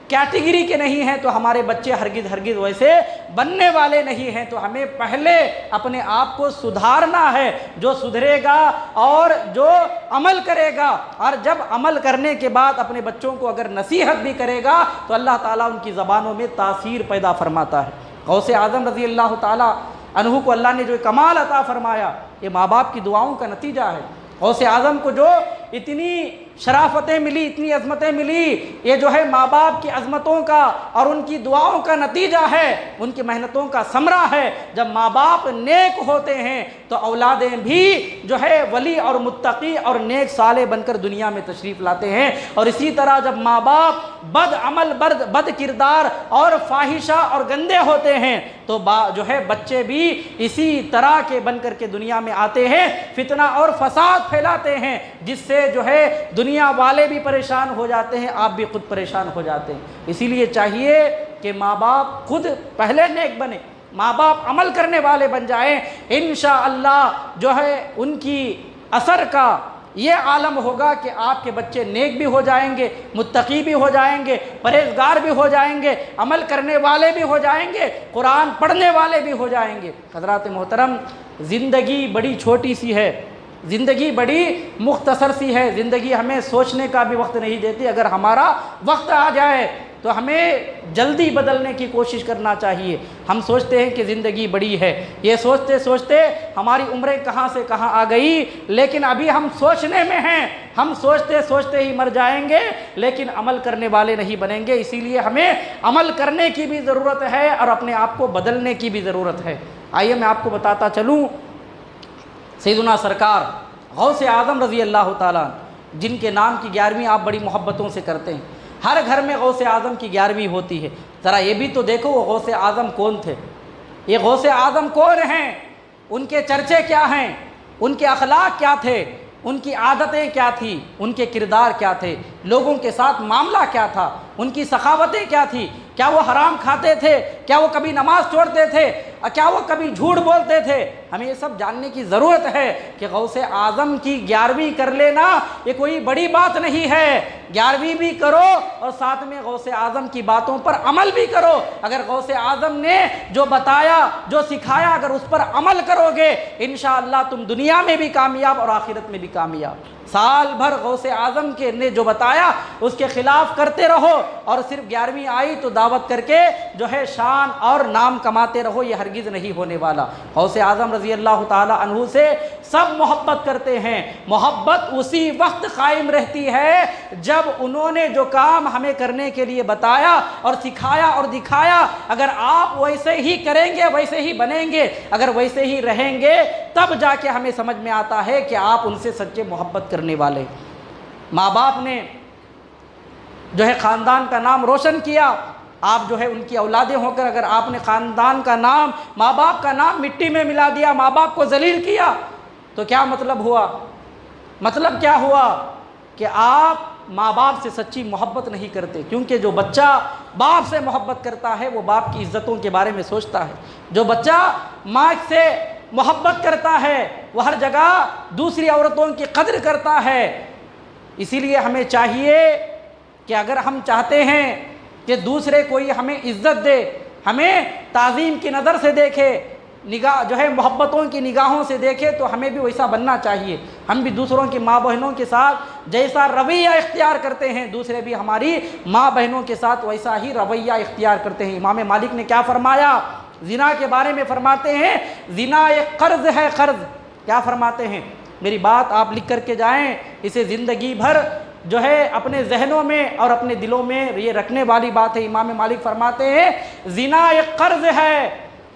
کیٹیگری کے نہیں ہیں تو ہمارے بچے ہرگز ویسے بننے والے نہیں ہیں۔ تو ہمیں پہلے اپنے آپ کو سدھارنا ہے، جو سدھرے گا اور جو عمل کرے گا، اور جب عمل کرنے کے بعد اپنے بچوں کو اگر نصیحت بھی کرے گا تو اللہ تعالیٰ ان کی زبانوں میں تاثیر پیدا فرماتا ہے۔ غوث اعظم رضی اللہ تعالیٰ عنہ کو اللہ نے جو کمال عطا فرمایا، یہ ماں باپ کی دعاؤں کا نتیجہ ہے۔ غوث اعظم کو جو اتنی شرافتیں ملی، اتنی عظمتیں ملی، یہ جو ہے ماں باپ کی عظمتوں کا اور ان کی دعاؤں کا نتیجہ ہے، ان کی محنتوں کا ثمرہ ہے۔ جب ماں باپ نیک ہوتے ہیں تو اولادیں بھی جو ہے ولی اور متقی اور نیک صالح بن کر دنیا میں تشریف لاتے ہیں۔ اور اسی طرح جب ماں باپ بد عمل، بد کردار اور فاحشہ اور گندے ہوتے ہیں تو جو ہے بچے بھی اسی طرح کے بن کر کے دنیا میں آتے ہیں، فتنہ اور فساد پھیلاتے ہیں، جس سے جو ہے دنیا والے بھی پریشان ہو جاتے ہیں، آپ بھی خود پریشان ہو جاتے ہیں۔ اسی لیے چاہیے کہ ماں باپ خود پہلے نیک بنے، ماں باپ عمل کرنے والے بن جائیں، انشاءاللہ جو ہے ان کی اثر کا یہ عالم ہوگا کہ آپ کے بچے نیک بھی ہو جائیں گے، متقی بھی ہو جائیں گے، پرہیزگار بھی ہو جائیں گے، عمل کرنے والے بھی ہو جائیں گے، قرآن پڑھنے والے بھی ہو جائیں گے۔ حضرات محترم، زندگی بڑی چھوٹی سی ہے، زندگی بڑی مختصر سی ہے، زندگی ہمیں سوچنے کا بھی وقت نہیں دیتی۔ اگر ہمارا وقت آ جائے تو ہمیں جلدی بدلنے کی کوشش کرنا چاہیے۔ ہم سوچتے ہیں کہ زندگی بڑی ہے، یہ سوچتے سوچتے ہماری عمریں کہاں سے کہاں آ گئی، لیکن ابھی ہم سوچنے میں ہیں، ہم سوچتے سوچتے ہی مر جائیں گے، لیکن عمل کرنے والے نہیں بنیں گے۔ اسی لیے ہمیں عمل کرنے کی بھی ضرورت ہے اور اپنے آپ کو بدلنے کی بھی ضرورت ہے۔ آئیے میں آپ کو بتاتا چلوں، سیدنا سرکار غوث اعظم رضی اللہ تعالیٰ جن کے نام کی 11ویں آپ بڑی محبتوں سے کرتے ہیں، ہر گھر میں غوث اعظم کی 11ویں ہوتی ہے۔ ذرا یہ بھی تو دیکھو وہ غوث اعظم کون تھے، یہ غوث اعظم کون ہیں، ان کے چرچے کیا ہیں، ان کے اخلاق کیا تھے، ان کی عادتیں کیا تھیں، ان کے کردار کیا تھے، لوگوں کے ساتھ معاملہ کیا تھا، ان کی سخاوتیں کیا تھیں، کیا وہ حرام کھاتے تھے، کیا وہ کبھی نماز چھوڑتے تھے، کیا وہ کبھی جھوٹ بولتے تھے۔ ہمیں یہ سب جاننے کی ضرورت ہے کہ غوث اعظم کی 11ویں کر لینا یہ کوئی بڑی بات نہیں ہے۔ 11ویں بھی کرو اور ساتھ میں غوث اعظم کی باتوں پر عمل بھی کرو۔ اگر غوث اعظم نے جو بتایا، جو سکھایا، اگر اس پر عمل کرو گے انشاءاللہ تم دنیا میں بھی کامیاب اور آخرت میں بھی کامیاب۔ سال بھر غوث اعظم کے نے جو بتایا اس کے خلاف کرتے رہو اور صرف 11ویں آئی تو دعوت کر کے جو ہے شان اور نام کماتے رہو، یہ ہرگز نہیں ہونے والا۔ غوث اعظم رضی اللہ تعالی عنہ سے سب محبت کرتے ہیں، محبت اسی وقت قائم رہتی ہے جب انہوں نے جو کام ہمیں کرنے کے لیے بتایا اور سکھایا اور دکھایا، اگر آپ ویسے ہی کریں گے، ویسے ہی بنیں گے، اگر ویسے ہی رہیں گے، تب جا کے ہمیں سمجھ میں آتا ہے کہ آپ ان سے سچے محبت کرنے والے۔ ماں باپ نے جو ہے خاندان کا نام روشن کیا، آپ جو ہے ان کی اولادیں ہو کر اگر آپ نے خاندان کا نام، ماں باپ کا نام مٹی میں ملا دیا، ماں باپ کو ذلیل کیا، تو کیا مطلب ہوا؟ مطلب کیا ہوا کہ آپ ماں باپ سے سچی محبت نہیں کرتے، کیونکہ جو بچہ باپ سے محبت کرتا ہے وہ باپ کی عزتوں کے بارے میں سوچتا ہے، جو بچہ ماں سے محبت کرتا ہے وہ ہر جگہ دوسری عورتوں کی قدر کرتا ہے۔ اسی لیے ہمیں چاہیے کہ اگر ہم چاہتے ہیں کہ دوسرے کوئی ہمیں عزت دے، ہمیں تعظیم کی نظر سے دیکھے، نگاہ جو ہے محبتوں کی نگاہوں سے دیکھے، تو ہمیں بھی ویسا بننا چاہیے۔ ہم بھی دوسروں کی ماں بہنوں کے ساتھ جیسا رویہ اختیار کرتے ہیں، دوسرے بھی ہماری ماں بہنوں کے ساتھ ویسا ہی رویہ اختیار کرتے ہیں۔ امام مالک نے کیا فرمایا زنا کے بارے میں؟ فرماتے ہیں زنا ایک قرض ہے، قرض۔ کیا فرماتے ہیں؟ میری بات آپ لکھ کر کے جائیں، اسے زندگی بھر جو ہے اپنے ذہنوں میں اور اپنے دلوں میں یہ رکھنے والی بات ہے۔ امام مالک فرماتے ہیں زنا ایک قرض ہے۔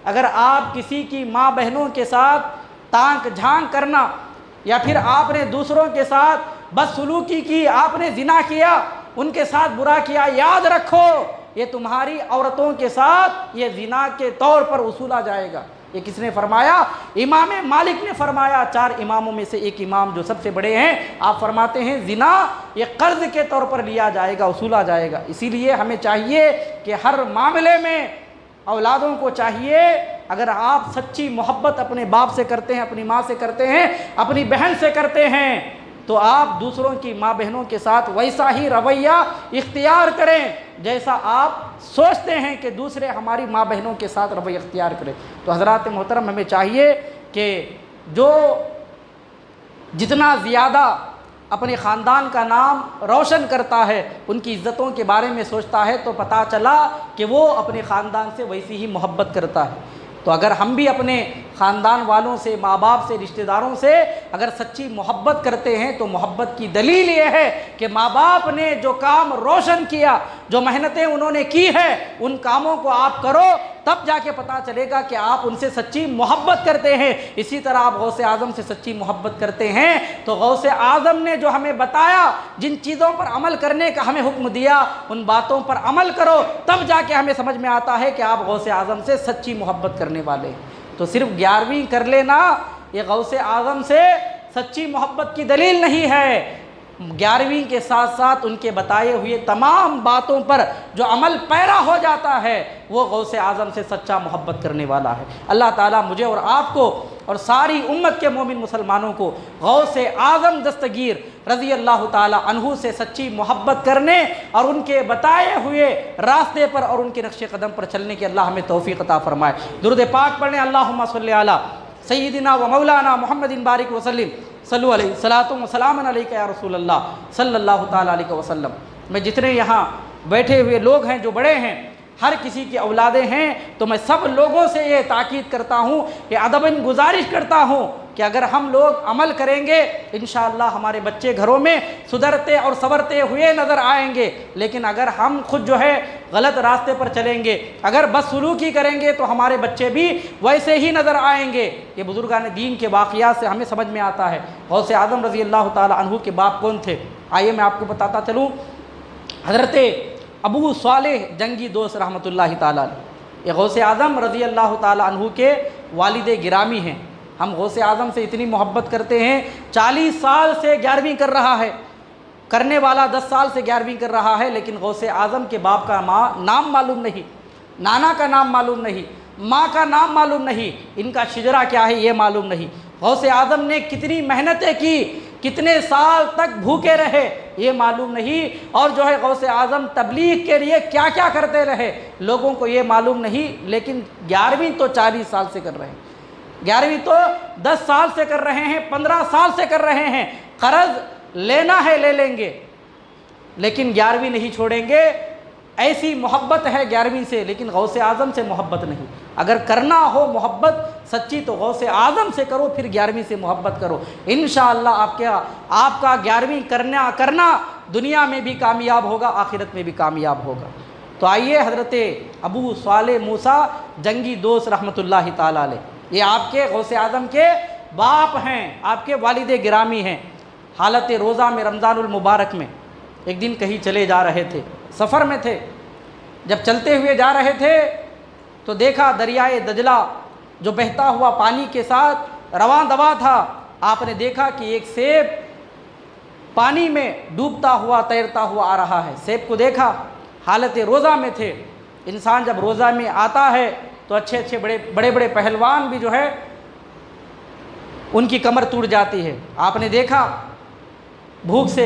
اگر آپ کسی کی ماں بہنوں کے ساتھ تانک جھانک کرنا، یا پھر آپ نے دوسروں کے ساتھ بدسلوکی کی، آپ نے زنا کیا، ان کے ساتھ برا کیا، یاد رکھو یہ تمہاری عورتوں کے ساتھ یہ زنا کے طور پر وصولا جائے گا۔ یہ کس نے فرمایا؟ امام مالک نے فرمایا۔ 4 اماموں میں سے ایک امام جو سب سے بڑے ہیں، آپ فرماتے ہیں زنا یہ قرض کے طور پر لیا جائے گا، وصولا جائے گا۔ اسی لیے ہمیں چاہیے کہ ہر معاملے میں اولادوں کو چاہیے، اگر آپ سچی محبت اپنے باپ سے کرتے ہیں، اپنی ماں سے کرتے ہیں، اپنی بہن سے کرتے ہیں، تو آپ دوسروں کی ماں بہنوں کے ساتھ ویسا ہی رویہ اختیار کریں جیسا آپ سوچتے ہیں کہ دوسرے ہماری ماں بہنوں کے ساتھ رویہ اختیار کریں۔ تو حضرات محترم، ہمیں چاہیے کہ جو جتنا زیادہ اپنے خاندان کا نام روشن کرتا ہے، ان کی عزتوں کے بارے میں سوچتا ہے، تو پتہ چلا کہ وہ اپنے خاندان سے ویسی ہی محبت کرتا ہے۔ تو اگر ہم بھی اپنے خاندان والوں سے، ماں باپ سے، رشتہ داروں سے اگر سچی محبت کرتے ہیں، تو محبت کی دلیل یہ ہے کہ ماں باپ نے جو کام روشن کیا، جو محنتیں انہوں نے کی ہے، ان کاموں کو آپ کرو، تب جا کے پتہ چلے گا کہ آپ ان سے سچی محبت کرتے ہیں۔ اسی طرح آپ غوث اعظم سے سچی محبت کرتے ہیں، تو غوث اعظم نے جو ہمیں بتایا، جن چیزوں پر عمل کرنے کا ہمیں حکم دیا، ان باتوں پر عمل کرو، تب جا کے ہمیں سمجھ میں آتا ہے کہ آپ غوث اعظم سے سچی محبت کرنے والے ہیں۔ تو صرف 11ویں کر لینا یہ غوث اعظم سے سچی محبت کی دلیل نہیں ہے۔ 11ویں کے ساتھ ساتھ ان کے بتائے ہوئے تمام باتوں پر جو عمل پیرا ہو جاتا ہے، وہ غوث اعظم سے سچا محبت کرنے والا ہے۔ اللہ تعالیٰ مجھے اور آپ کو اور ساری امت کے مومن مسلمانوں کو غوث اعظم دستگیر رضی اللہ تعالیٰ عنہ سے سچی محبت کرنے اور ان کے بتائے ہوئے راستے پر اور ان کے نقش قدم پر چلنے کی اللہ ہمیں توفیق عطا فرمائے۔ درود پاک پڑھیں، اللہم صلی علی سیدنا و مولانا محمد بارک وسلم، صلو علیہ صلاۃ و سلام علیک یا رسول اللہ صلی اللہ تعالیٰ علیہ وسلم۔ میں جتنے یہاں بیٹھے ہوئے لوگ ہیں جو بڑے ہیں، ہر کسی کی اولادیں ہیں، تو میں سب لوگوں سے یہ تاکید کرتا ہوں کہ ادباً گزارش کرتا ہوں کہ اگر ہم لوگ عمل کریں گے، انشاءاللہ ہمارے بچے گھروں میں سدھرتے اور سنورتے ہوئے نظر آئیں گے۔ لیکن اگر ہم خود جو ہے غلط راستے پر چلیں گے، اگر بدسلوکی کریں گے، تو ہمارے بچے بھی ویسے ہی نظر آئیں گے۔ یہ بزرگان دین کے واقعات سے ہمیں سمجھ میں آتا ہے۔ غوث اعظم رضی اللہ تعالی عنہ کے باپ کون تھے؟ آئیے میں آپ کو بتاتا چلوں۔ حضرت ابو صالح جنگی دوست رحمۃ اللہ تعالیٰ علیہ، یہ غوث اعظم رضی اللہ تعالیٰ عنہ کے والد گرامی ہیں۔ ہم غوث اعظم سے اتنی محبت کرتے ہیں، 40 سال سے 11ویں کر رہا ہے، کرنے والا 10 سال سے 11ویں کر رہا ہے، لیکن غوث اعظم کے باپ کا نام معلوم نہیں، نانا کا نام معلوم نہیں، ماں کا نام معلوم نہیں، ان کا شجرہ کیا ہے یہ معلوم نہیں۔ غوث اعظم نے کتنی محنتیں کی، کتنے سال تک بھوکے رہے یہ معلوم نہیں، اور جو ہے غوث اعظم تبلیغ کے لیے کیا کیا کرتے رہے لوگوں کو یہ معلوم نہیں۔ لیکن 11ویں تو 40 سال سے کر رہے ہیں، 11ویں تو 10 سال سے کر رہے ہیں، 15 سال سے کر رہے ہیں۔ قرض لینا ہے لے لیں گے، لیکن 11ویں نہیں چھوڑیں گے۔ ایسی محبت ہے 11ویں سے، لیکن غوث اعظم سے محبت نہیں۔ اگر کرنا ہو محبت سچی تو غوث اعظم سے کرو، پھر 11ویں سے محبت کرو۔ انشاءاللہ آپ کا 11ویں کرنا دنیا میں بھی کامیاب ہوگا، آخرت میں بھی کامیاب ہوگا۔ تو آئیے حضرت ابو صالح موسیٰ جنگی دوست رحمۃ اللہ تعالیٰ علیہ، یہ آپ کے غوث اعظم کے باپ ہیں، آپ کے والد گرامی ہیں۔ حالت روزہ میں رمضان المبارک میں ایک دن کہیں چلے جا رہے تھے، سفر میں تھے۔ جب چلتے ہوئے جا رہے تھے تو دیکھا دریائے دجلہ جو بہتا ہوا پانی کے ساتھ رواں دوا تھا۔ آپ نے دیکھا کہ ایک سیب پانی میں ڈوبتا ہوا تیرتا ہوا آ رہا ہے۔ سیب کو دیکھا، حالت روزہ میں تھے۔ انسان جب روزہ میں آتا ہے تو اچھے بڑے بڑے پہلوان بھی جو ہے ان کی کمر ٹوٹ جاتی ہے۔ آپ نے دیکھا بھوک سے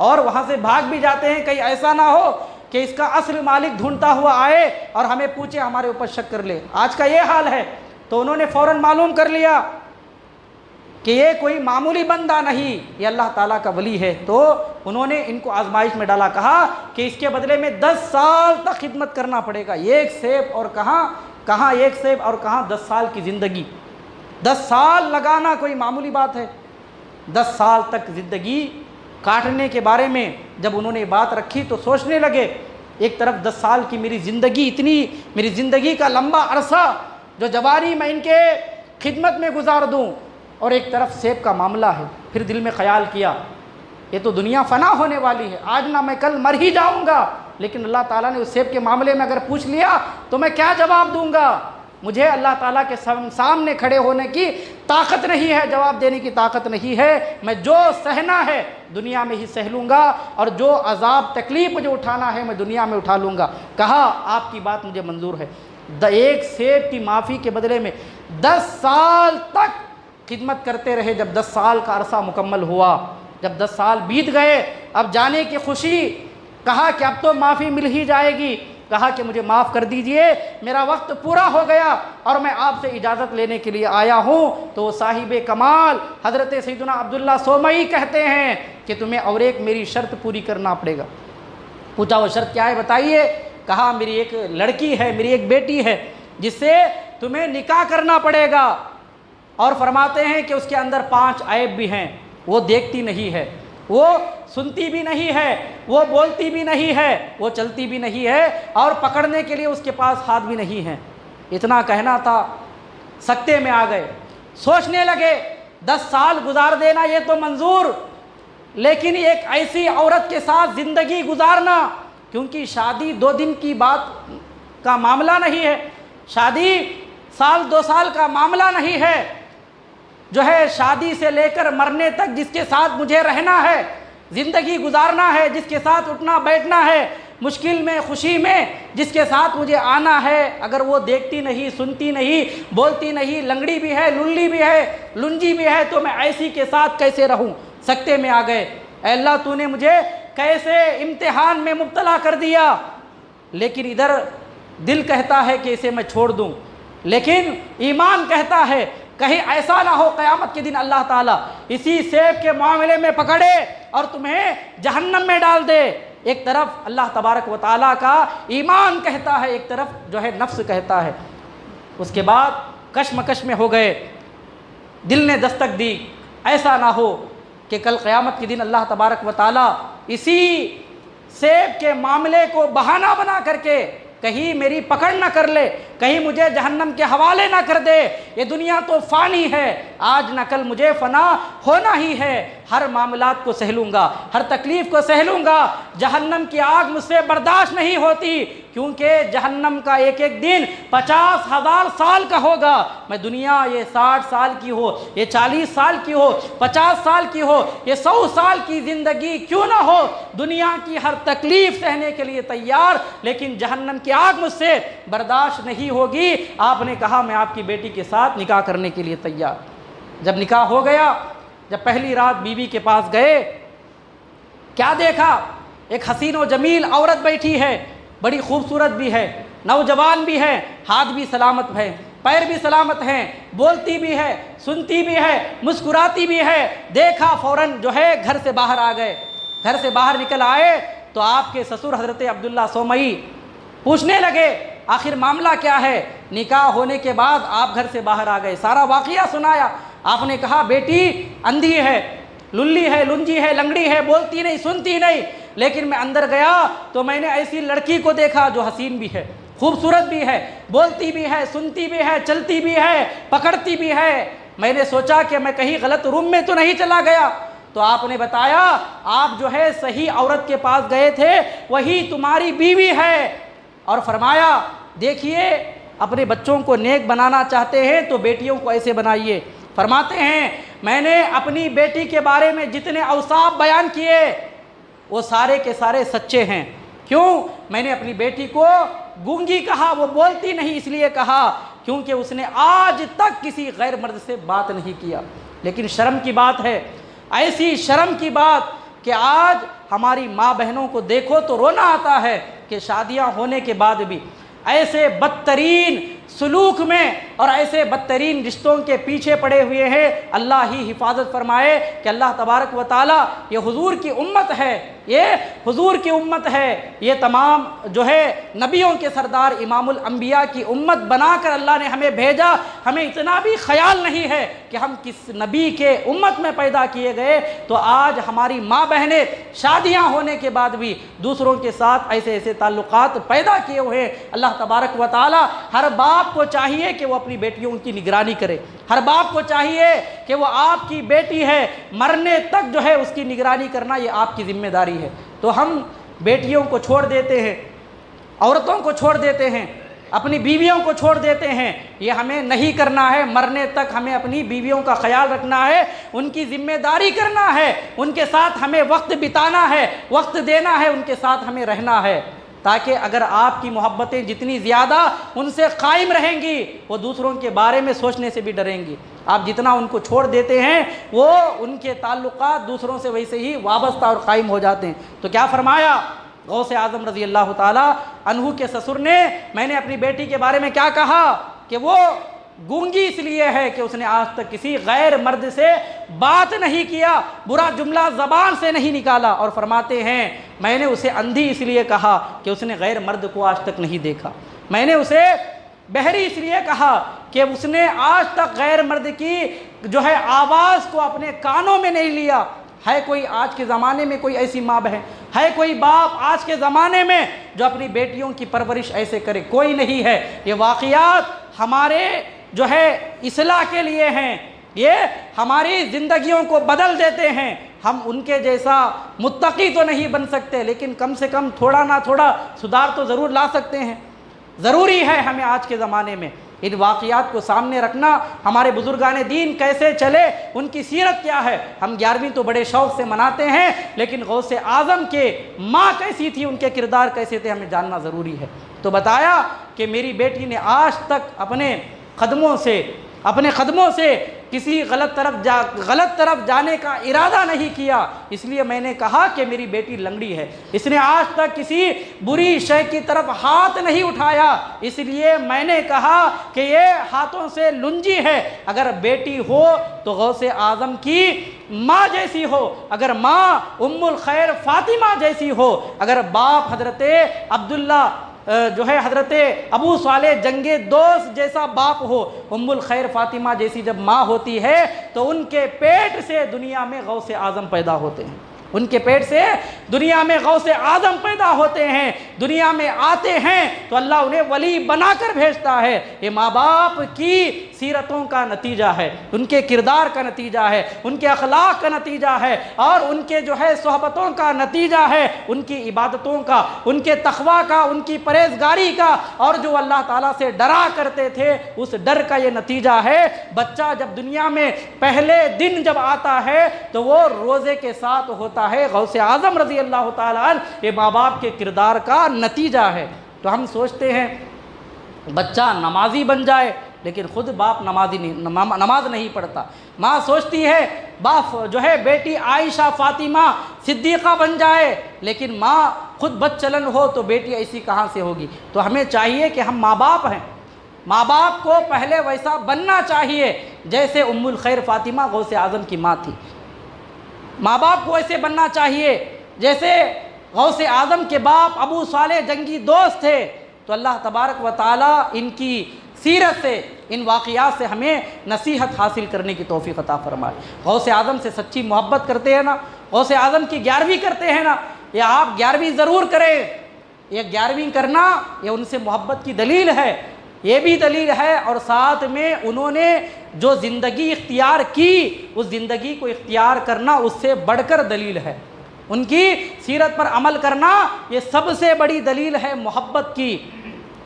اور وہاں سے بھاگ بھی جاتے ہیں، کہیں ایسا نہ ہو کہ اس کا اصل مالک ڈھونڈتا ہوا آئے اور ہمیں پوچھے، ہمارے اوپر شک کر لے۔ آج کا یہ حال ہے۔ تو انہوں نے فوراً معلوم کر لیا کہ یہ کوئی معمولی بندہ نہیں، یہ اللہ تعالیٰ کا ولی ہے۔ تو انہوں نے ان کو آزمائش میں ڈالا، کہا کہ اس کے بدلے میں 10 سال تک خدمت کرنا پڑے گا۔ ایک سیب اور کہاں ایک سیب اور کہاں 10 سال کی زندگی۔ 10 سال لگانا کوئی معمولی بات ہے؟ 10 سال تک زندگی کاٹنے کے بارے میں جب انہوں نے بات رکھی تو سوچنے لگے، ایک طرف 10 سال کی میری زندگی کا لمبا عرصہ جو جوانی میں ان کے خدمت میں گزار دوں، اور ایک طرف سیب کا معاملہ ہے۔ پھر دل میں خیال کیا، یہ تو دنیا فنا ہونے والی ہے، آج نہ میں کل مر ہی جاؤں گا، لیکن اللہ تعالیٰ نے اس سیب کے معاملے میں اگر پوچھ لیا تو میں کیا جواب دوں گا؟ مجھے اللہ تعالیٰ کے سامنے کھڑے ہونے کی طاقت نہیں ہے، جواب دینے کی طاقت نہیں ہے۔ میں جو سہنا ہے دنیا میں ہی سہ لوں گا، اور جو عذاب تکلیف مجھے اٹھانا ہے میں دنیا میں اٹھا لوں گا۔ کہا آپ کی بات مجھے منظور ہے۔ ایک سیب کی معافی کے بدلے میں 10 سال تک خدمت کرتے رہے۔ جب 10 سال کا عرصہ مکمل ہوا، جب 10 سال بیت گئے، اب جانے کی خوشی، کہا کہ اب تو معافی مل ہی جائے گی۔ کہا کہ مجھے معاف کر دیجئے، میرا وقت پورا ہو گیا اور میں آپ سے اجازت لینے کے لیے آیا ہوں۔ تو صاحب کمال حضرت سیدنا عبداللہ سومئی کہتے ہیں کہ تمہیں اور ایک میری شرط پوری کرنا پڑے گا۔ پوچھا وہ شرط کیا ہے بتائیے؟ کہا میری ایک لڑکی ہے، میری ایک بیٹی ہے جس سے تمہیں نکاح کرنا پڑے گا، اور فرماتے ہیں کہ اس کے اندر 5 عیب بھی ہیں۔ وہ دیکھتی نہیں ہے، وہ سنتی بھی نہیں ہے، وہ بولتی بھی نہیں ہے، وہ چلتی بھی نہیں ہے، اور پکڑنے کے لیے اس کے پاس ہاتھ بھی نہیں ہے۔ اتنا کہنا تھا، سکتے میں آ گئے، سوچنے لگے 10 سال گزار دینا یہ تو منظور، لیکن ایک ایسی عورت کے ساتھ زندگی گزارنا، کیونکہ شادی 2 دن کی بات کا معاملہ نہیں ہے، شادی سال 2 سال کا معاملہ نہیں ہے، جو ہے شادی سے لے کر مرنے تک جس کے ساتھ مجھے رہنا ہے، زندگی گزارنا ہے، جس کے ساتھ اٹھنا بیٹھنا ہے، مشکل میں خوشی میں جس کے ساتھ مجھے آنا ہے، اگر وہ دیکھتی نہیں، سنتی نہیں، بولتی نہیں، لنگڑی بھی ہے، للی بھی ہے، لنجی بھی ہے، تو میں ایسی کے ساتھ کیسے رہوں؟ سکتے میں آ گئے، اے اللہ تو نے مجھے کیسے امتحان میں مبتلا کر دیا۔ لیکن ادھر دل کہتا ہے کہ اسے میں چھوڑ دوں، لیکن ایمان کہتا ہے کہیں ایسا نہ ہو قیامت کے دن اللہ تعالیٰ اسی سیب کے معاملے میں پکڑے اور تمہیں جہنم میں ڈال دے۔ ایک طرف اللہ تبارک و تعالیٰ کا ایمان کہتا ہے، ایک طرف جو ہے نفس کہتا ہے۔ اس کے بعد کشمکش میں ہو گئے، دل نے دستک دی، ایسا نہ ہو کہ کل قیامت کے دن اللہ تبارک و تعالیٰ اسی سیب کے معاملے کو بہانہ بنا کر کے کہیں میری پکڑ نہ کر لے، کہیں مجھے جہنم کے حوالے نہ کر دے۔ یہ دنیا تو فانی ہے، آج نہ کل مجھے فنا ہونا ہی ہے۔ ہر معاملات کو سہ لوں گا، ہر تکلیف کو سہ لوں گا، جہنم کی آگ مجھ سے برداشت نہیں ہوتی، کیونکہ جہنم کا ایک ایک دن 50,000 سال کا ہوگا۔ میں دنیا یہ 60 سال کی ہو، یہ 40 سال کی ہو، 50 سال کی ہو، یہ 100 سال کی زندگی کیوں نہ ہو، دنیا کی ہر تکلیف سہنے کے لیے تیار، لیکن جہنم کی آگ مجھ سے برداشت نہیں ہوگی۔ آپ نے کہا میں آپ کی بیٹی کے ساتھ نکاح کرنے کے لیے تیار۔ جب نکاح ہو گیا، جب پہلی رات بیوی کے پاس گئے، کیا دیکھا؟ ایک حسین و جمیل عورت بیٹھی ہے، بڑی خوبصورت بھی ہے، نوجوان بھی ہے، ہاتھ بھی سلامت ہے، پیر بھی سلامت ہیں، بولتی بھی ہے، سنتی بھی ہے، مسکراتی بھی ہے۔ دیکھا فوراً جو ہے گھر سے باہر آ گئے۔ گھر سے باہر نکل آئے تو آپ کے سسر حضرت عبداللہ سومئی پوچھنے لگے آخر معاملہ کیا ہے؟ نکاح ہونے کے بعد آپ گھر سے باہر آ گئے، سارا واقعہ سنایا۔ آپ نے کہا بیٹی اندھی ہے، للی ہے، لنجی ہے، لنگڑی ہے، بولتی نہیں، سنتی نہیں، لیکن میں اندر گیا تو میں نے ایسی لڑکی کو دیکھا جو حسین بھی ہے، خوبصورت بھی ہے، بولتی بھی ہے، سنتی بھی ہے، چلتی بھی ہے، پکڑتی بھی ہے۔ میں نے سوچا کہ میں کہیں غلط روم میں تو نہیں چلا گیا۔ تو آپ نے بتایا آپ جو ہے صحیح عورت کے پاس گئے تھے، وہی تمہاری بیوی ہے۔ اور فرمایا دیکھیے اپنے بچوں کو نیک بنانا چاہتے ہیں تو بیٹیوں کو ایسے بنائیے۔ فرماتے ہیں میں نے اپنی بیٹی کے بارے میں جتنے اوصاف بیان کیے وہ سارے کے سارے سچے ہیں۔ کیوں؟ میں نے اپنی بیٹی کو گونگی کہا، وہ بولتی نہیں اس لیے کہا کیونکہ اس نے آج تک کسی غیر مرد سے بات نہیں کیا۔ لیکن شرم کی بات ہے، ایسی شرم کی بات کہ آج ہماری ماں بہنوں کو دیکھو تو رونا آتا ہے کہ شادیاں ہونے کے بعد بھی ایسے بدترین سلوک میں اور ایسے بدترین رشتوں کے پیچھے پڑے ہوئے ہیں۔ اللہ ہی حفاظت فرمائے کہ اللہ تبارک و تعالی یہ حضور کی امت ہے، یہ حضور کی امت ہے، یہ تمام جو ہے نبیوں کے سردار امام الانبیاء کی امت بنا کر اللہ نے ہمیں بھیجا۔ ہمیں اتنا بھی خیال نہیں ہے کہ ہم کس نبی کے امت میں پیدا کیے گئے، تو آج ہماری ماں بہنیں شادیاں ہونے کے بعد بھی دوسروں کے ساتھ ایسے ایسے تعلقات پیدا کیے ہوئے ہیں۔ اللہ تبارک و تعالی ہر باپ کو چاہیے کہ وہ اپنی بیٹیوں کی نگرانی کرے، ہر باپ کو چاہیے کہ وہ آپ کی بیٹی ہے مرنے تک جو ہے اس کی نگرانی کرنا یہ آپ کی ذمہ داری ہے۔ تو ہم بیٹیوں کو چھوڑ دیتے ہیں، عورتوں کو چھوڑ دیتے ہیں، اپنی بیویوں کو چھوڑ دیتے ہیں، یہ ہمیں نہیں کرنا ہے۔ مرنے تک ہمیں اپنی بیویوں کا خیال رکھنا ہے، ان کی ذمہ داری کرنا ہے، ان کے ساتھ ہمیں وقت بتانا ہے، وقت دینا ہے، ان کے ساتھ ہمیں رہنا ہے، تاکہ اگر آپ کی محبتیں جتنی زیادہ ان سے قائم رہیں گی وہ دوسروں کے بارے میں سوچنے سے بھی ڈریں گی۔ آپ جتنا ان کو چھوڑ دیتے ہیں وہ ان کے تعلقات دوسروں سے ویسے ہی وابستہ اور قائم ہو جاتے ہیں۔ تو کیا فرمایا غوث اعظم رضی اللہ تعالیٰ عنہ کے سسر نے؟ میں نے اپنی بیٹی کے بارے میں کیا کہا کہ وہ گونگی اس لیے ہے کہ اس نے آج تک کسی غیر مرد سے بات نہیں کیا، برا جملہ زبان سے نہیں نکالا، اور فرماتے ہیں میں نے اسے اندھی اس لیے کہا کہ اس نے غیر مرد کو آج تک نہیں دیکھا، میں نے اسے بہری اس لیے کہا کہ اس نے آج تک غیر مرد کی جو ہے آواز کو اپنے کانوں میں نہیں لیا۔ ہے کوئی آج کے زمانے میں کوئی ایسی ماں بہن، ہے کوئی باپ آج کے زمانے میں جو اپنی بیٹیوں کی پرورش ایسے کرے؟ کوئی نہیں ہے۔ یہ واقعات ہمارے جو ہے اصلاح کے لیے ہیں، یہ ہماری زندگیوں کو بدل دیتے ہیں۔ ہم ان کے جیسا متقی تو نہیں بن سکتے، لیکن کم سے کم تھوڑا نہ تھوڑا سدھار تو ضرور لا سکتے ہیں۔ ضروری ہے ہمیں آج کے زمانے میں ان واقعات کو سامنے رکھنا، ہمارے بزرگان دین کیسے چلے، ان کی سیرت کیا ہے۔ ہم 11ویں تو بڑے شوق سے مناتے ہیں، لیکن غوث اعظم کے ماں کیسی تھی، ان کے کردار کیسے تھے، ہمیں جاننا ضروری ہے۔ تو بتایا کہ میری بیٹی نے آج تک اپنے قدموں سے کسی غلط طرف جانے کا ارادہ نہیں کیا، اس لیے میں نے کہا کہ میری بیٹی لنگڑی ہے، اس نے آج تک کسی بری شے کی طرف ہاتھ نہیں اٹھایا، اس لیے میں نے کہا کہ یہ ہاتھوں سے لنجی ہے۔ اگر بیٹی ہو تو غوث اعظم کی ماں جیسی ہو، اگر ماں ام الخیر فاطمہ جیسی ہو، اگر باپ حضرت عبداللہ جو ہے حضرت ابو صالح جنگ دوست جیسا باپ ہو، ام الخیر فاطمہ جیسی جب ماں ہوتی ہے تو ان کے پیٹ سے دنیا میں غوث اعظم پیدا ہوتے ہیں، ان کے پیٹ سے دنیا میں غوث اعظم پیدا ہوتے ہیں، دنیا میں آتے ہیں تو اللہ انہیں ولی بنا کر بھیجتا ہے۔ یہ ماں باپ کی سیرتوں کا نتیجہ ہے، ان کے کردار کا نتیجہ ہے، ان کے اخلاق کا نتیجہ ہے، اور ان کے جو ہے صحبتوں کا نتیجہ ہے، ان کی عبادتوں کا، ان کے تقویٰ کا، ان کی پرہیزگاری کا، اور جو اللہ تعالیٰ سے ڈرا کرتے تھے اس ڈر کا یہ نتیجہ ہے۔ بچہ جب دنیا میں پہلے دن جب آتا ہے تو وہ روزے کے ساتھ ہوتا ہے۔ غوث اعظم رضی اللہ تعالیٰ عنہ یہ ماں باپ کے کردار کا نتیجہ ہے۔ تو ہم سوچتے ہیں بچہ نمازی بن جائے، لیکن خود باپ نماز نہیں پڑھتا۔ ماں سوچتی ہے باپ جو ہے بیٹی عائشہ فاطمہ صدیقہ بن جائے، لیکن ماں خود بد چلن ہو تو بیٹی ایسی کہاں سے ہوگی؟ تو ہمیں چاہیے کہ ہم ماں باپ ہیں، ماں باپ کو پہلے ویسا بننا چاہیے جیسے ام الخیر فاطمہ غوث اعظم کی ماں تھی، ماں باپ کو ایسے بننا چاہیے جیسے غوث اعظم کے باپ ابو صالح جنگی دوست تھے۔ تو اللہ تبارک و تعالیٰ ان کی سیرت سے، ان واقعات سے ہمیں نصیحت حاصل کرنے کی توفیق عطا فرمائے۔ غوث اعظم سے سچی محبت کرتے ہیں نا، غوث اعظم کی 11ویں کرتے ہیں نا، یہ آپ 11ویں ضرور کریں۔ یہ 11ویں کرنا یہ ان سے محبت کی دلیل ہے، یہ بھی دلیل ہے، اور ساتھ میں انہوں نے جو زندگی اختیار کی اس زندگی کو اختیار کرنا اس سے بڑھ کر دلیل ہے۔ ان کی سیرت پر عمل کرنا یہ سب سے بڑی دلیل ہے محبت کی۔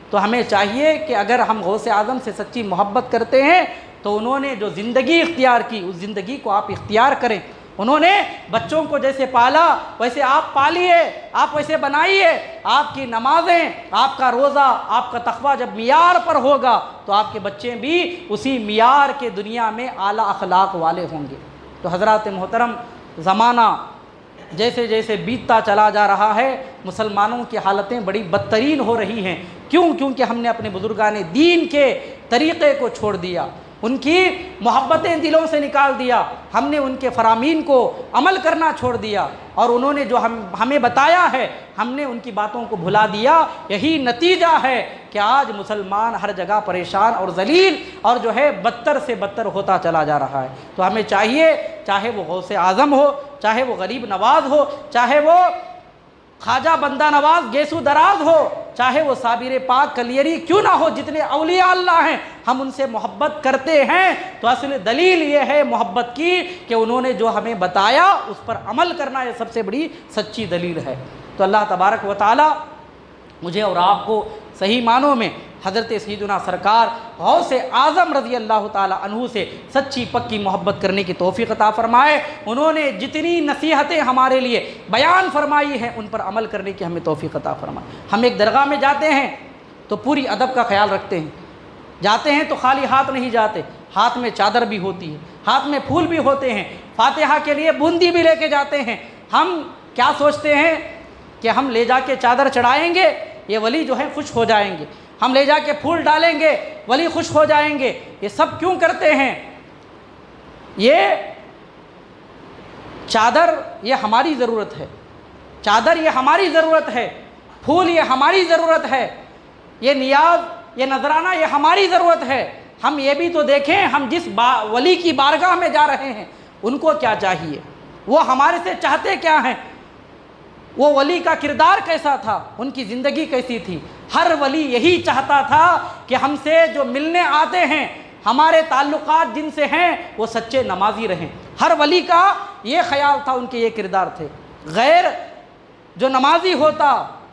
تو ہمیں چاہیے کہ اگر ہم غوث اعظم سے سچی محبت کرتے ہیں تو انہوں نے جو زندگی اختیار کی اس زندگی کو آپ اختیار کریں۔ انہوں نے بچوں کو جیسے پالا ویسے آپ پالیے، آپ ویسے بنائیے۔ آپ کی نمازیں، آپ کا روزہ، آپ کا تقویٰ جب معیار پر ہوگا تو آپ کے بچے بھی اسی معیار کے دنیا میں اعلیٰ اخلاق والے ہوں گے۔ تو حضرات محترم، زمانہ جیسے جیسے بیتتا چلا جا رہا ہے مسلمانوں کی حالتیں بڑی بدترین ہو رہی ہیں۔ کیوں؟ کیونکہ ہم نے اپنے بزرگان دین کے طریقے کو چھوڑ دیا، ان کی محبتیں دلوں سے نکال دیا، ہم نے ان کے فرامین کو عمل کرنا چھوڑ دیا، اور انہوں نے جو ہمیں بتایا ہے ہم نے ان کی باتوں کو بھلا دیا۔ یہی نتیجہ ہے کہ آج مسلمان ہر جگہ پریشان اور ذلیل اور جو ہے بدتر سے بدتر ہوتا چلا جا رہا ہے۔ تو ہمیں چاہیے، چاہے وہ غوث اعظم ہو، چاہے وہ غریب نواز ہو، چاہے وہ خواجہ بندہ نواز گیسو دراز ہو، چاہے وہ صابر پاک کلیری کیوں نہ ہو، جتنے اولیاء اللہ ہیں ہم ان سے محبت کرتے ہیں۔ تو اصل دلیل یہ ہے محبت کی کہ انہوں نے جو ہمیں بتایا اس پر عمل کرنا، یہ سب سے بڑی سچی دلیل ہے۔ تو اللہ تبارک و تعالی مجھے اور آپ کو صحیح معنوں میں حضرت سیدنا سرکار غوث اعظم رضی اللہ تعالی عنہ سے سچی پکی محبت کرنے کی توفیق عطا فرمائے۔ انہوں نے جتنی نصیحتیں ہمارے لیے بیان فرمائی ہیں ان پر عمل کرنے کی ہمیں توفیق عطا فرمائے۔ ہم ایک درگاہ میں جاتے ہیں تو پوری ادب کا خیال رکھتے ہیں، جاتے ہیں تو خالی ہاتھ نہیں جاتے، ہاتھ میں چادر بھی ہوتی ہے، ہاتھ میں پھول بھی ہوتے ہیں، فاتحہ کے لیے بوندی بھی لے کے جاتے ہیں۔ ہم کیا سوچتے ہیں کہ ہم لے جا کے چادر چڑھائیں گے یہ ولی جو ہے خوش ہو جائیں گے، ہم لے جا کے پھول ڈالیں گے ولی خوش ہو جائیں گے۔ یہ سب کیوں کرتے ہیں؟ یہ چادر یہ ہماری ضرورت ہے، چادر یہ ہماری ضرورت ہے، پھول یہ ہماری ضرورت ہے، یہ نیاز یہ نذرانہ یہ ہماری ضرورت ہے۔ ہم یہ بھی تو دیکھیں ہم جس ولی کی بارگاہ میں جا رہے ہیں ان کو کیا چاہیے، وہ ہمارے سے چاہتے کیا ہیں، وہ ولی کا کردار کیسا تھا، ان کی زندگی کیسی تھی۔ ہر ولی یہی چاہتا تھا کہ ہم سے جو ملنے آتے ہیں، ہمارے تعلقات جن سے ہیں وہ سچے نمازی رہیں۔ ہر ولی کا یہ خیال تھا، ان کے یہ کردار تھے۔ غیر جو نمازی ہوتا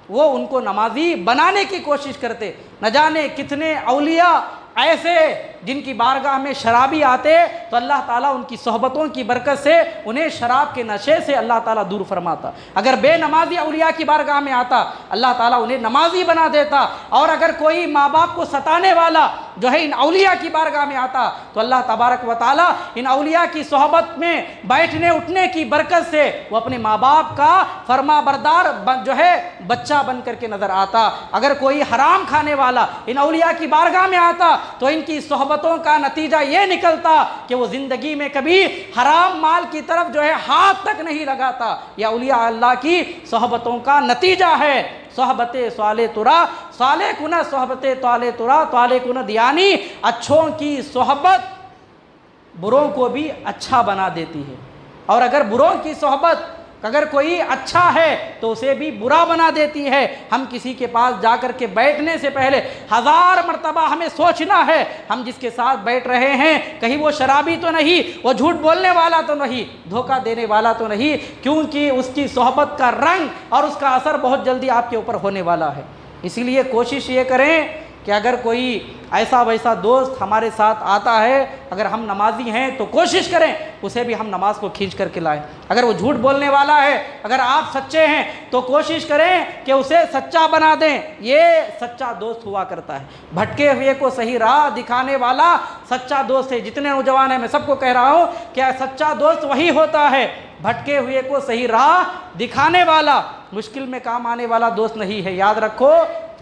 وہ ان کو نمازی بنانے کی کوشش کرتے۔ نہ جانے کتنے اولیاء ایسے جن کی بارگاہ میں شرابی آتے تو اللہ تعالیٰ ان کی صحبتوں کی برکت سے انہیں شراب کے نشے سے اللہ تعالیٰ دور فرماتا۔ اگر بے نمازی اولیاء کی بارگاہ میں آتا اللہ تعالیٰ انہیں نمازی بنا دیتا، اور اگر کوئی ماں باپ کو ستانے والا جو ہے ان اولیاء کی بارگاہ میں آتا تو اللہ تبارک و تعالیٰ ان اولیاء کی صحبت میں بیٹھنے اٹھنے کی برکت سے وہ اپنے ماں باپ کا فرما بردار جو ہے بچہ بن کر کے نظر آتا۔ اگر کوئی حرام کھانے والا ان اولیاء کی بارگاہ میں آتا تو ان کی صحبتوں کا نتیجہ یہ نکلتا کہ وہ زندگی میں کبھی حرام مال کی طرف جو ہے ہاتھ تک نہیں لگاتا۔ یہ اولیاء اللہ کی صحبتوں کا نتیجہ ہے۔ صحبت صالح ترا صالح کن صحبت طالع ترا طالع کن دیانی، اچھوں کی صحبت بروں کو بھی اچھا بنا دیتی ہے، اور اگر بروں کی صحبت اگر کوئی اچھا ہے تو اسے بھی برا بنا دیتی ہے۔ ہم کسی کے پاس جا کر کے بیٹھنے سے پہلے 1000 مرتبہ ہمیں سوچنا ہے ہم جس کے ساتھ بیٹھ رہے ہیں کہیں وہ شرابی تو نہیں، وہ جھوٹ بولنے والا تو نہیں، دھوکہ دینے والا تو نہیں، کیونکہ اس کی صحبت کا رنگ اور اس کا اثر بہت جلدی آپ کے اوپر ہونے والا ہے۔ اسی لیے کوشش یہ کریں کہ اگر کوئی ایسا ویسا دوست ہمارے ساتھ آتا ہے، اگر ہم نمازی ہیں تو کوشش کریں اسے بھی ہم نماز کو کھینچ کر کے لائیں۔ اگر وہ جھوٹ بولنے والا ہے، اگر آپ سچے ہیں تو کوشش کریں کہ اسے سچا بنا دیں۔ یہ سچا دوست ہوا کرتا ہے، بھٹکے ہوئے کو صحیح راہ دکھانے والا سچا دوست ہے۔ جتنے نوجوان ہیں میں سب کو کہہ رہا ہوں کہ سچا دوست وہی ہوتا ہے، بھٹکے ہوئے کو صحیح راہ دکھانے والا، مشکل میں کام آنے والا دوست نہیں ہے۔ یاد رکھو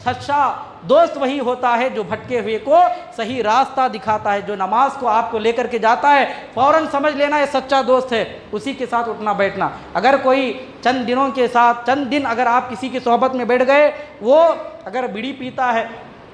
سچا دوست وہی ہوتا ہے جو بھٹکے ہوئے کو صحیح راستہ دکھاتا ہے، جو نماز کو آپ کو لے کر کے جاتا ہے فوراً سمجھ لینا یہ سچا دوست ہے، اسی کے ساتھ اٹھنا بیٹھنا۔ اگر کوئی چند دنوں کے ساتھ چند دن اگر آپ کسی کی صحبت میں بیٹھ گئے، وہ اگر بیڑی پیتا ہے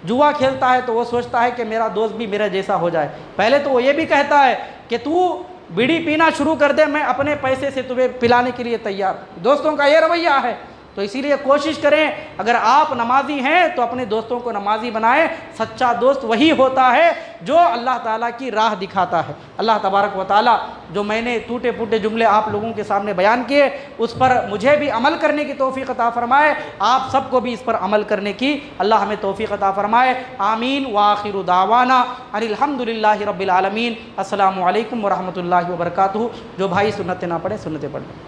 جوا کھیلتا ہے تو وہ سوچتا ہے کہ میرا دوست بھی میرا جیسا ہو جائے۔ پہلے تو وہ یہ بھی کہتا ہے کہ تو بیڑی پینا شروع کر دے، میں اپنے پیسے سے تمہیں پلانے کے لیے تیار۔ دوستوں کا یہ رویہ ہے۔ تو اسی لیے کوشش کریں اگر آپ نمازی ہیں تو اپنے دوستوں کو نمازی بنائیں۔ سچا دوست وہی ہوتا ہے جو اللہ تعالیٰ کی راہ دکھاتا ہے۔ اللہ تبارک و تعالیٰ جو میں نے ٹوٹے پھوٹے جملے آپ لوگوں کے سامنے بیان کیے اس پر مجھے بھی عمل کرنے کی توفیق عطا فرمائے، آپ سب کو بھی اس پر عمل کرنے کی اللہ ہمیں توفیق عطا فرمائے۔ آمین وآخر دعوانا ان الحمدللہ رب العالمین۔ السلام علیکم ورحمۃ اللہ وبرکاتہ۔ جو بھائی سنتیں نہ پڑھیں سنتیں پڑھ لیں۔